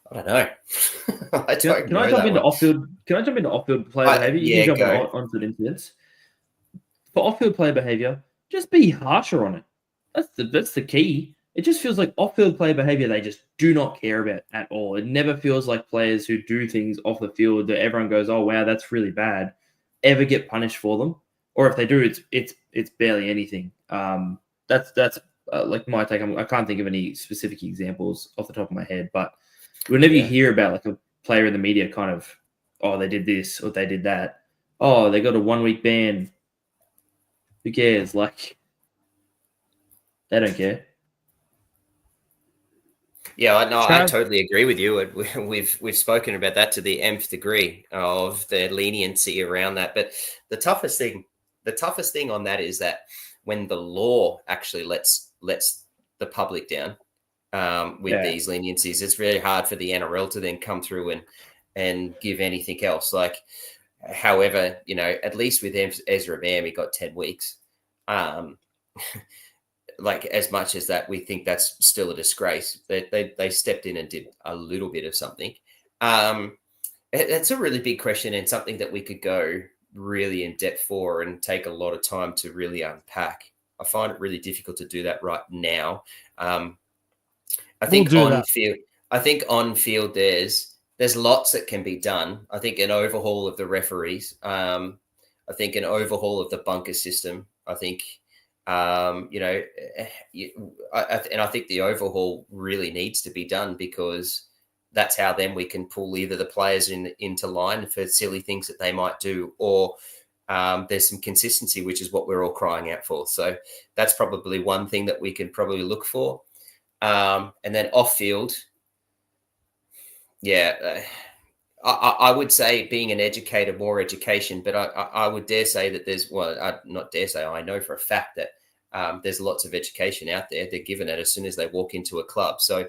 I don't know. Can I jump into off-field player behaviour? Yeah, you can go. jump on incidents. For off-field player behaviour, just be harsher on it. That's the key. It just feels like off-field player behaviour they just do not care about at all. It never feels like players who do things off the field that everyone goes, "Oh wow, that's really bad," ever get punished for them. Or if they do, it's barely anything. That's like my take. I can't think of any specific examples off the top of my head, but whenever you hear about like a player in the media kind of, oh, they did this or they did that. Oh, they got a 1-week ban. Who cares? Like, they don't care. Yeah, I totally agree with you. We've spoken about that to the nth degree of the leniency around that. But the toughest thing on that is that when the law actually lets the public down with these leniencies, it's very hard for the NRL to then come through and give anything else. Like, however, at least with Ezra Mam, he got 10 weeks. Like, as much as that, we think that's still a disgrace. They stepped in and did a little bit of something. It's a really big question and something that we could go really in depth for and take a lot of time to really unpack. I find it really difficult to do that right now. I think on field there's lots that can be done. I think an overhaul of the referees. I think an overhaul of the bunker system. I think. I think the overhaul really needs to be done because that's how then we can pull either the players into line for silly things that they might do, or there's some consistency, which is what we're all crying out for. So that's probably one thing that we can probably look for. And then off field, I would say being an educator, more education, but I would dare say that there's, not dare say, I know for a fact that there's lots of education out there. They're given it as soon as they walk into a club. So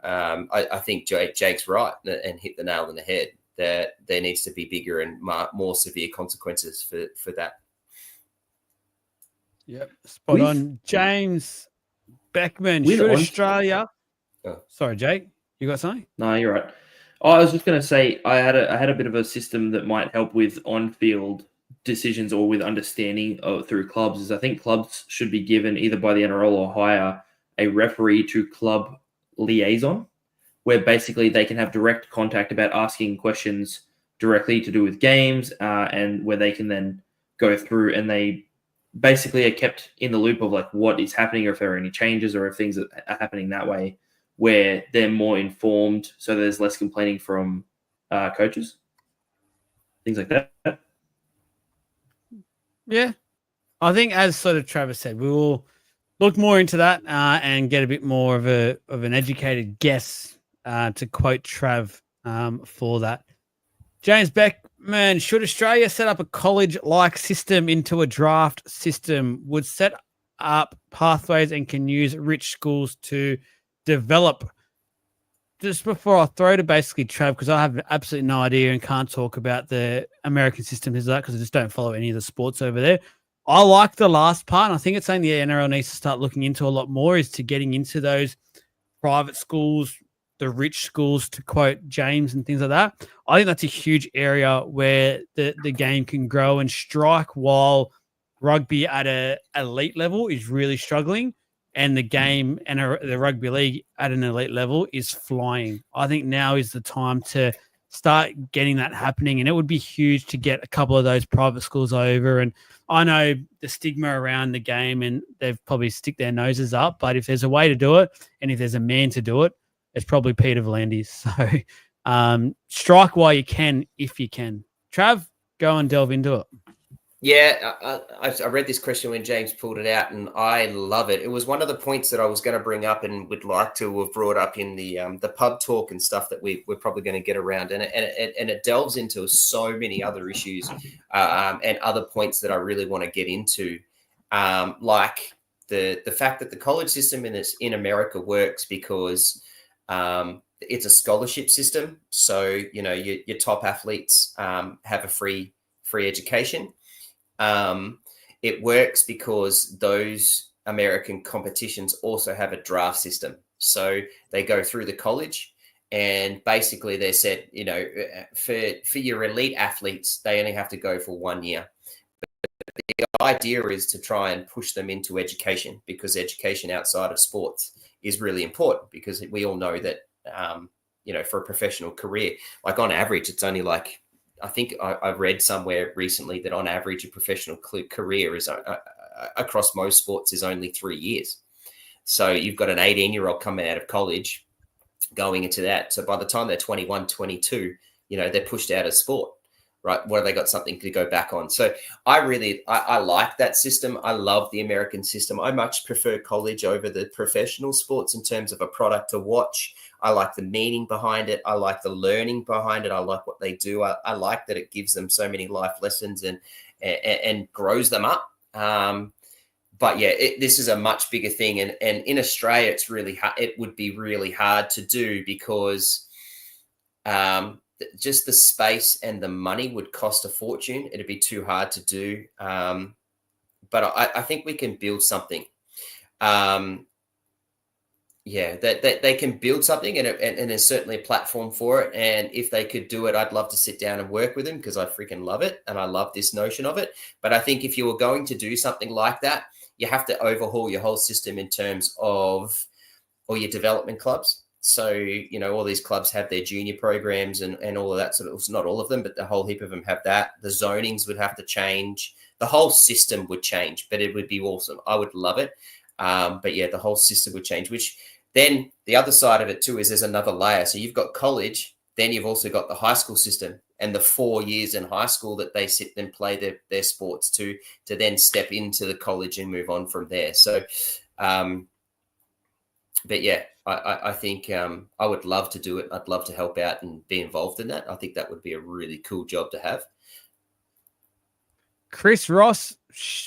I think Jake's right and hit the nail on the head, that there needs to be bigger and more severe consequences for that. Yep, spot on. James Beckman, should Australia... Oh. Sorry, Jake, you got something? No, you're right. I was just going to say I had a bit of a system that might help with on-field decisions or with understanding through clubs. Is I think clubs should be given either by the NRL or hire a referee to club liaison, where basically they can have direct contact about asking questions directly to do with games, and where they can then go through and they basically are kept in the loop of like what is happening, or if there are any changes, or if things are happening that way, where they're more informed, so there's less complaining from coaches, things like that. Yeah, I think as sort of Travis said, we will look more into that and get a bit more of an educated guess, to quote Trav, for that. James Beckman, should Australia set up a college-like system into a draft system? Would set up pathways and can use rich schools to develop. Just before I throw to basically Trav, because I have absolutely no idea and can't talk about the American system because I just don't follow any of the sports over there. I like the last part, and I think it's something the NRL needs to start looking into a lot more, is to getting into those private schools, the rich schools, to quote James, and things like that. I think that's a huge area where the game can grow and strike, while rugby at a elite level is really struggling, and the game and the rugby league at an elite level is flying. I think now is the time to start getting that happening, and it would be huge to get a couple of those private schools over. And I know the stigma around the game, and they've probably stick their noses up, but if there's a way to do it, and if there's a man to do it, it's probably Peter V'landys. So strike while you can, if you can. Trav, go and delve into it. Yeah, I read this question when James pulled it out, and I love it. It was one of the points that I was going to bring up and would like to have brought up in the pub talk and stuff that we're probably going to get around. And it delves into so many other issues and other points that I really want to get into, like the fact that the college system in America works because it's a scholarship system. So, you know, your top athletes have a free education. It works because those American competitions also have a draft system. So they go through the college, and basically they said, you know, for your elite athletes, they only have to go for 1 year. But the idea is to try and push them into education, because education outside of sports is really important, because we all know that, you know, for a professional career, like on average, it's only like, I think I read somewhere recently that on average, a professional career is across most sports is only 3 years. So you've got an 18-year-old coming out of college going into that. So by the time they're 21, 22, you know, they're pushed out of sport, right? Where they got something to go back on. So I like that system. I love the American system. I much prefer college over the professional sports in terms of a product to watch. I like the meaning behind it. I like the learning behind it. I like what they do. I like that it gives them so many life lessons and grows them up. But yeah, this is a much bigger thing. And in Australia, it's really hard. It would be really hard to do because just the space and the money would cost a fortune. It'd be too hard to do. But I think we can build something. Yeah, that they can build something, and there's certainly a platform for it. And if they could do it, I'd love to sit down and work with them, because I freaking love it, and I love this notion of it. But I think if you were going to do something like that, you have to overhaul your whole system in terms of all your development clubs. So, you know, all these clubs have their junior programs and all of that sort of, not all of them, but the whole heap of them have that. The zonings would have to change. The whole system would change, but it would be awesome. I would love it. But yeah, the whole system would change, which then the other side of it too is there's another layer. So you've got college, then you've also got the high school system and the 4 years in high school that they sit and play their sports to then step into the college and move on from there. So yeah, I think I would love to do it. I'd love to help out and be involved in that. I think that would be a really cool job to have. Chris Ross,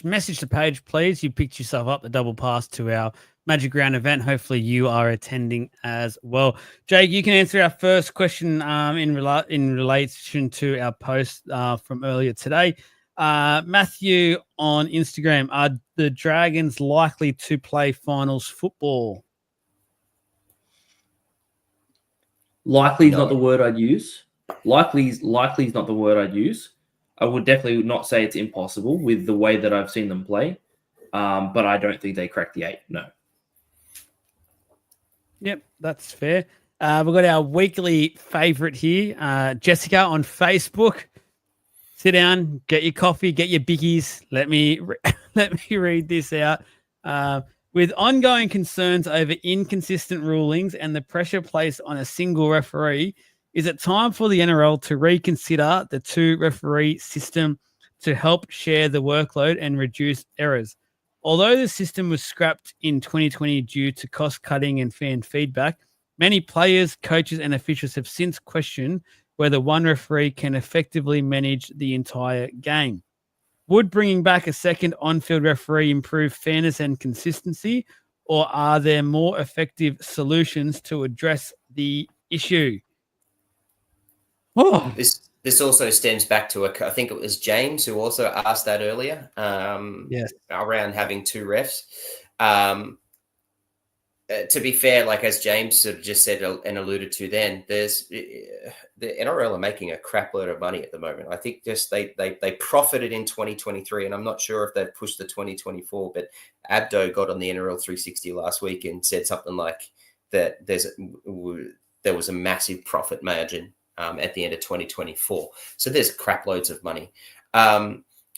message the page, please. You picked yourself up the double pass to our Magic Round event. Hopefully, you are attending as well. Jake, you can answer our first question in relation to our post from earlier today. Matthew on Instagram, are the Dragons likely to play finals football? Likely is not the word I'd use. Likely is not the word I'd use. I would definitely not say it's impossible with the way that I've seen them play, but I don't think they crack the 8. No. Yep, that's fair. We've got our weekly favorite here, Jessica on Facebook. Sit down, get your coffee, get your bickies. Let me read this out. With ongoing concerns over inconsistent rulings and the pressure placed on a single referee, is it time for the NRL to reconsider the 2-referee system to help share the workload and reduce errors? Although the system was scrapped in 2020 due to cost cutting and fan feedback, many players, coaches, and officials have since questioned whether one referee can effectively manage the entire game. Would bringing back a second on-field referee improve fairness and consistency, or are there more effective solutions to address the issue? Oh. This also stems back to I think it was James who also asked that earlier. Yes, around having 2 refs. To be fair, like as James sort of just said and alluded to, then there's the NRL are making a crap load of money at the moment. I think just they profited in 2023, and I'm not sure if they've pushed the 2024. But Abdo got on the NRL 360 last week and said something like that. There was a massive profit margin at the end of 2024. So there's crap loads of money.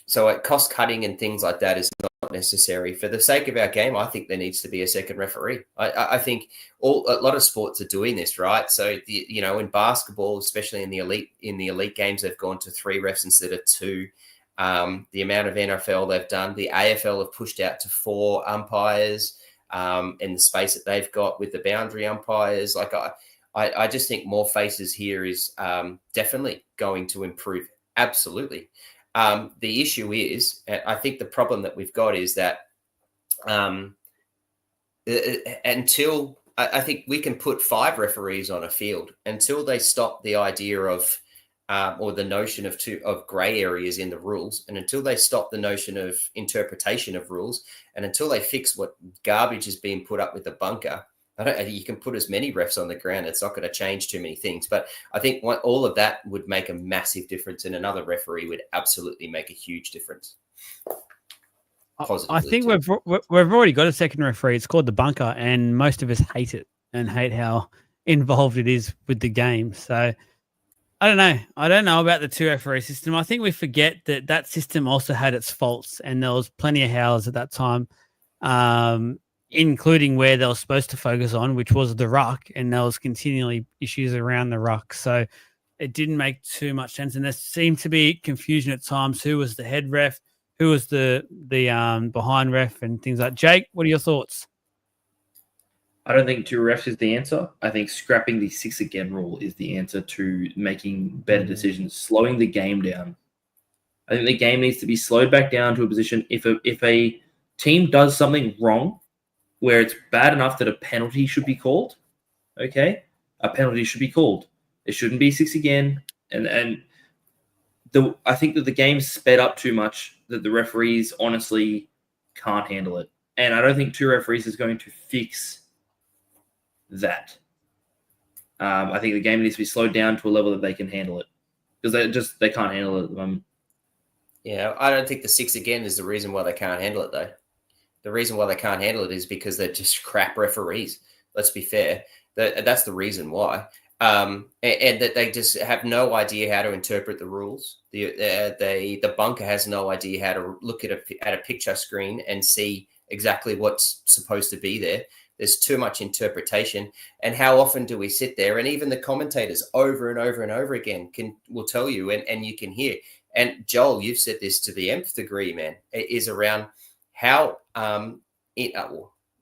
So cost cutting and things like that is not necessary. For the sake of our game, I think there needs to be a second referee. I think a lot of sports are doing this, right? So in basketball, especially in the elite games, they've gone to 3 refs instead of 2. The amount of NFL they've done, the AFL have pushed out to 4 umpires in the space that they've got with the boundary umpires. Like I just think more faces here is definitely going to improve. Absolutely. The issue is, I think the problem that we've got is that until I think we can put 5 referees on a field, until they stop the idea of or the notion of grey areas in the rules, and until they stop the notion of interpretation of rules, and until they fix what garbage is being put up with the bunker. You can put as many refs on the ground. It's not going to change too many things. But I think all of that would make a massive difference, and another referee would absolutely make a huge difference. I think we've already got a second referee. It's called the bunker, and most of us hate it and hate how involved it is with the game. So I don't know. I don't know about the 2-referee system. I think we forget that system also had its faults, and there was plenty of howlers at that time. Including where they were supposed to focus on, which was the ruck, and there was continually issues around the ruck. So it didn't make too much sense. And there seemed to be confusion at times. Who was the head ref? Who was the behind ref and things like that. Jake, what are your thoughts? I don't think 2 refs is the answer. I think scrapping the 6 again rule is the answer to making better decisions, slowing the game down. I think the game needs to be slowed back down to a position. If a team does something wrong, where it's bad enough that a penalty should be called, okay? A penalty should be called. It shouldn't be 6 again. And I think that the game's sped up too much that the referees honestly can't handle it. And I don't think 2 referees is going to fix that. I think the game needs to be slowed down to a level that they can handle it. Because they can't handle it at the moment. Yeah, I don't think the 6 again is the reason why they can't handle it, though. The reason why they can't handle it is because they're just crap referees. Let's be fair. That's the reason why. And that they just have no idea how to interpret the rules. The bunker has no idea how to look at a picture screen and see exactly what's supposed to be there. There's too much interpretation. And how often do we sit there? And even the commentators over and over and over again will tell you, and you can hear. And Joel, you've said this to the nth degree, man. It is around how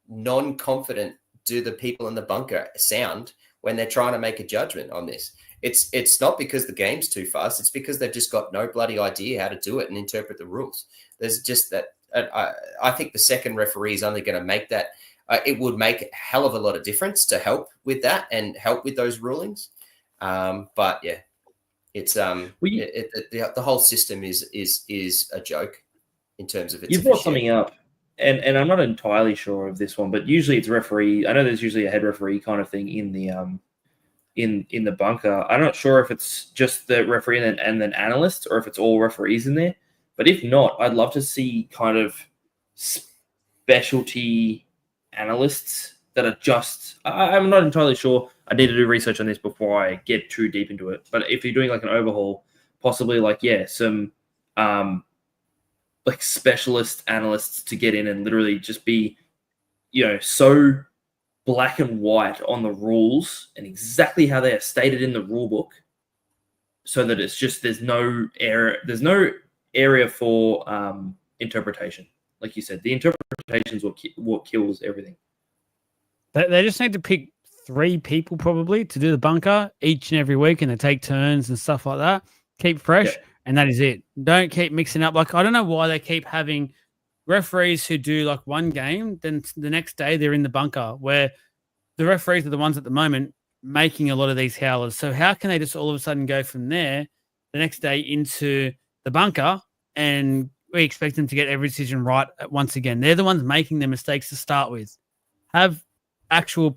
non-confident do the people in the bunker sound when they're trying to make a judgment on this? It's not because the game's too fast. It's because they've just got no bloody idea how to do it and interpret the rules. There's just that. I think the second referee is only going to make that. It would make a hell of a lot of difference to help with that and help with those rulings. But yeah, it's the whole system is a joke in terms of its. You brought something up, and I'm not entirely sure of this one, but usually it's referee. I know there's usually a head referee kind of thing in the in the bunker. I'm not sure if it's just the referee and then analysts, or if it's all referees in there. But if not, I'd love to see kind of specialty analysts that are just. I'm not entirely sure. I need to do research on this before I get too deep into it. But if you're doing like an overhaul, possibly some like specialist analysts to get in and literally just be, so black and white on the rules and exactly how they are stated in the rule book, so that it's just there's no area for interpretation. Like you said, the interpretation is what kills everything. They just need to pick 3 people probably to do the bunker each and every week, and they take turns and stuff like that. Keep fresh, and that is it. Don't keep mixing up. Like, I don't know why they keep having referees who do like one game, then the next day they're in the bunker, where the referees are the ones at the moment making a lot of these howlers. So how can they just all of a sudden go from there the next day into the bunker, and we expect them to get every decision right once again? They're the ones making the mistakes to start with. Have actual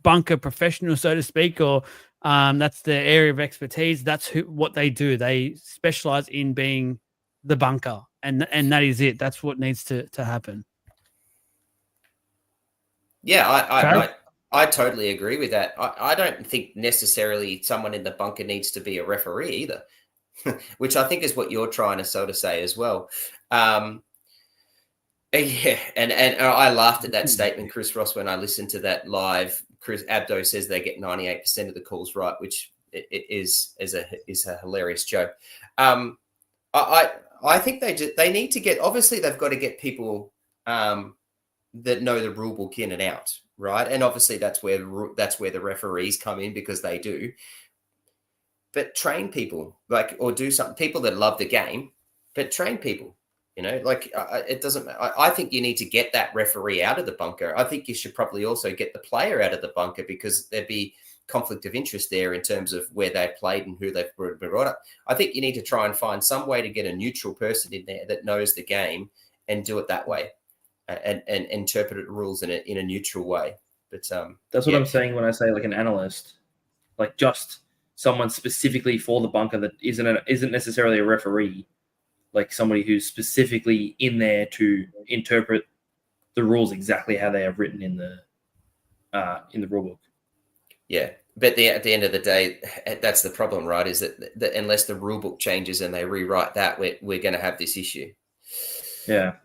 bunker professionals, so to speak, or that's their area of expertise. That's what they do. They specialize in being the bunker, and that is it. That's what needs to happen. Yeah, I totally agree with that. I don't think necessarily someone in the bunker needs to be a referee either, which I think is what you're trying to sort of say as well. Yeah, and I laughed at that statement, Chris Ross, when I listened to that live. Chris Abdo says they get 98% of the calls right, which is a hilarious joke. I think they need to get. Obviously, they've got to get people that know the rule book in and out, right? And obviously, that's where the referees come in, because they do. But train people, or do something. People that love the game, but train people. It doesn't. I think you need to get that referee out of the bunker. I think you should probably also get the player out of the bunker, because there'd be conflict of interest there in terms of where they played and who they've brought up. I think you need to try and find some way to get a neutral person in there that knows the game and do it that way, and interpret the rules in a neutral way. But that's what I'm saying when I say like an analyst, like just someone specifically for the bunker that isn't necessarily a referee. Like somebody who's specifically in there to interpret the rules exactly how they are written in the rule book. Yeah, but at the end of the day, that's the problem, right? Is that unless the rule book changes and they rewrite that, we're going to have this issue. Yeah.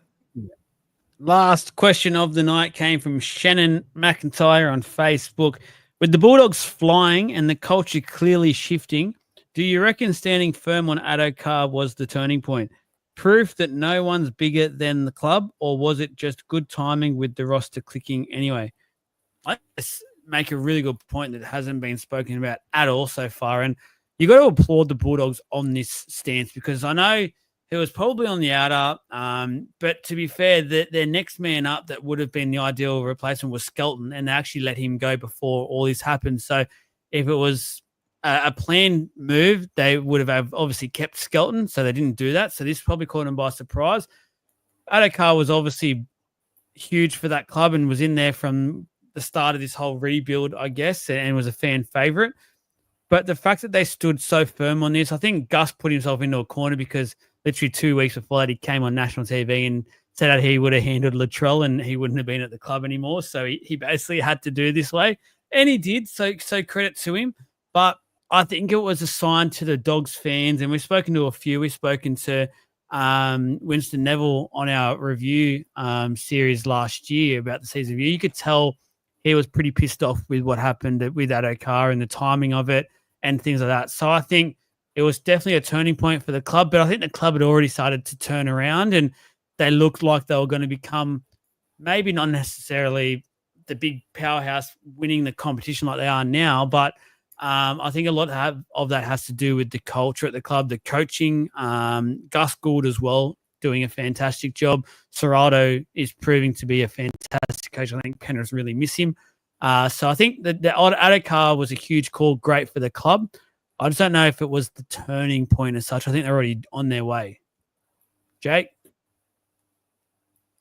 Last question of the night came from Shannon McIntyre on Facebook. With the Bulldogs flying and the culture clearly shifting, do you reckon standing firm on Addo-Carr was the turning point? Proof that no one's bigger than the club, or was it just good timing with the roster clicking anyway? I just make a really good point that hasn't been spoken about at all so far. And you got to applaud the Bulldogs on this stance, because I know he was probably on the outer, but to be fair, their next man up that would have been the ideal replacement was Skelton, and they actually let him go before all this happened. So if it was a planned move, they would have obviously kept Skelton, so they didn't do that. So this probably caught them by surprise. Addo-Carr was obviously huge for that club and was in there from the start of this whole rebuild, I guess, and was a fan favourite. But the fact that they stood so firm on this, I think Gus put himself into a corner, because literally 2 weeks before that, he came on national TV and said that he would have handled Latrell and he wouldn't have been at the club anymore. So he basically had to do this way, and he did. So credit to him. But I think it was a sign to the Dogs fans, and we've spoken to a few. We've spoken to Winston Neville on our review series last year about the season review. You could tell he was pretty pissed off with what happened with Addo-Carr and the timing of it and things like that. So I think it was definitely a turning point for the club, but I think the club had already started to turn around, and they looked like they were going to become maybe not necessarily the big powerhouse winning the competition like they are now. But I think a lot of that has to do with the culture at the club, the coaching. Gus Gould as well, doing a fantastic job. Serrato is proving to be a fantastic coach. I think Penrith really miss him. So I think that the Adokar was a huge call, great for the club. I just don't know if it was the turning point as such. I think they're already on their way. Jake?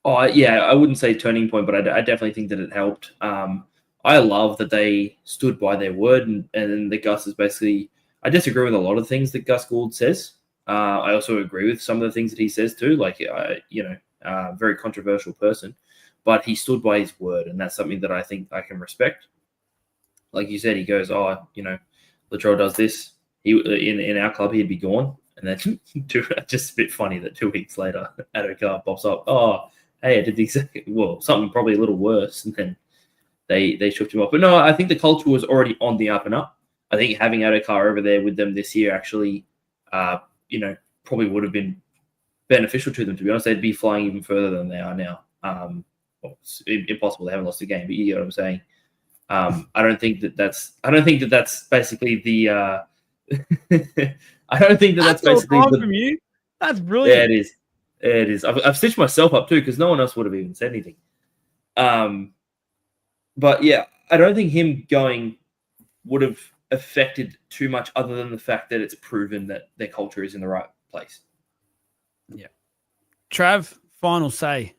Oh, yeah, I wouldn't say turning point, but I definitely think that it helped. I love that they stood by their word, and then the Gus is basically. I disagree with a lot of things that Gus Gould says. I also agree with some of the things that he says too. Like, very controversial person, but he stood by his word, and that's something that I think I can respect. Like you said, he goes, Latrell does this. He in our club, he'd be gone, and then just a bit funny that 2 weeks later, Adokar pops up. Oh, hey, I did the something probably a little worse, and then they shift him off. But no, I think the culture was already on the up and up. I think having Adokar over there with them this year actually, probably would have been beneficial to them. To be honest, they'd be flying even further than they are now. It's impossible. They haven't lost a game, but you get what I'm saying. I don't think that's basically the. I don't think that's basically from you. That's brilliant. Yeah, it is. It is. I've stitched myself up too because no one else would have even said anything. But yeah, I don't think him going would have affected too much, other than the fact that it's proven that their culture is in the right place. Yeah. Trav, final say.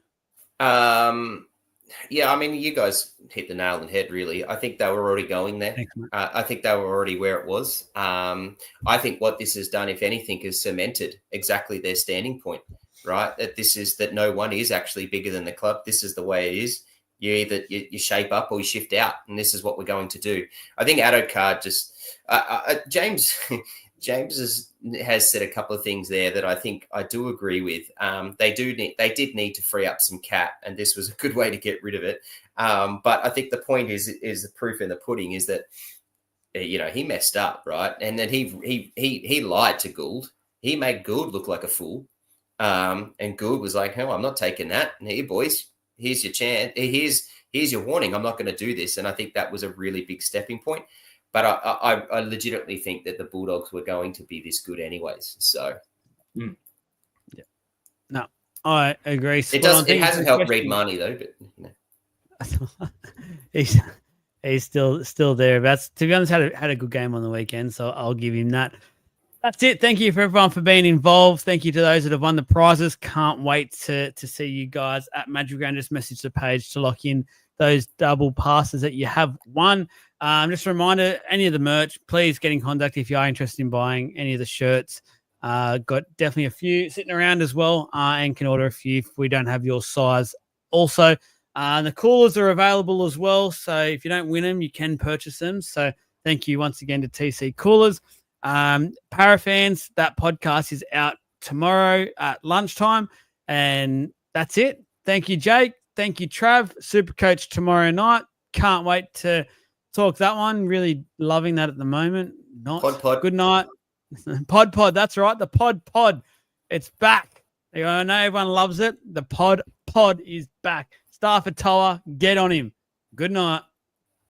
Yeah, I mean, you guys hit the nail on the head, really. I think they were already going there. Thanks, I think they were already where it was. I think what this has done, if anything, is cemented exactly their standing point, right? That no one is actually bigger than the club. This is the way it is. You either you shape up or you shift out, and this is what we're going to do. I think Adokar just James has said a couple of things there that I think I do agree with. They did need to free up some cat, and this was a good way to get rid of it. But I think the point is the proof in the pudding is that he messed up, right? And then he lied to Gould. He made Gould look like a fool, and Gould was like, "Oh, I'm not taking that. And here, boys, here's your chance. Here's your warning. I'm not going to do this." And I think that was a really big stepping point. But I legitimately think that the Bulldogs were going to be this good anyways. So, yeah, no, I agree. It hasn't helped Reid Marnie though, but he's still there. That's, to be honest, had a good game on the weekend, so I'll give him that. That's it. Thank you for everyone for being involved. Thank you to those that have won the prizes. Can't wait to see you guys at Magic Round. Just message the page to lock in those double passes that you have won. Just a reminder, any of the merch, please get in contact if you are interested in buying any of the shirts. Got definitely a few sitting around as well, and can order a few if we don't have your size. Also, the coolers are available as well, so if you don't win them, you can purchase them. So thank you once again to TC Coolers. Parafans, that podcast is out tomorrow at lunchtime, and that's it. Thank you, Jake. Thank you, Trav. Supercoach tomorrow night. Can't wait to talk that one. Really loving that at the moment. Pod. Good night. Pod. That's right. The pod. It's back. I know everyone loves it. The pod is back. Stafford Toa, get on him. Good night.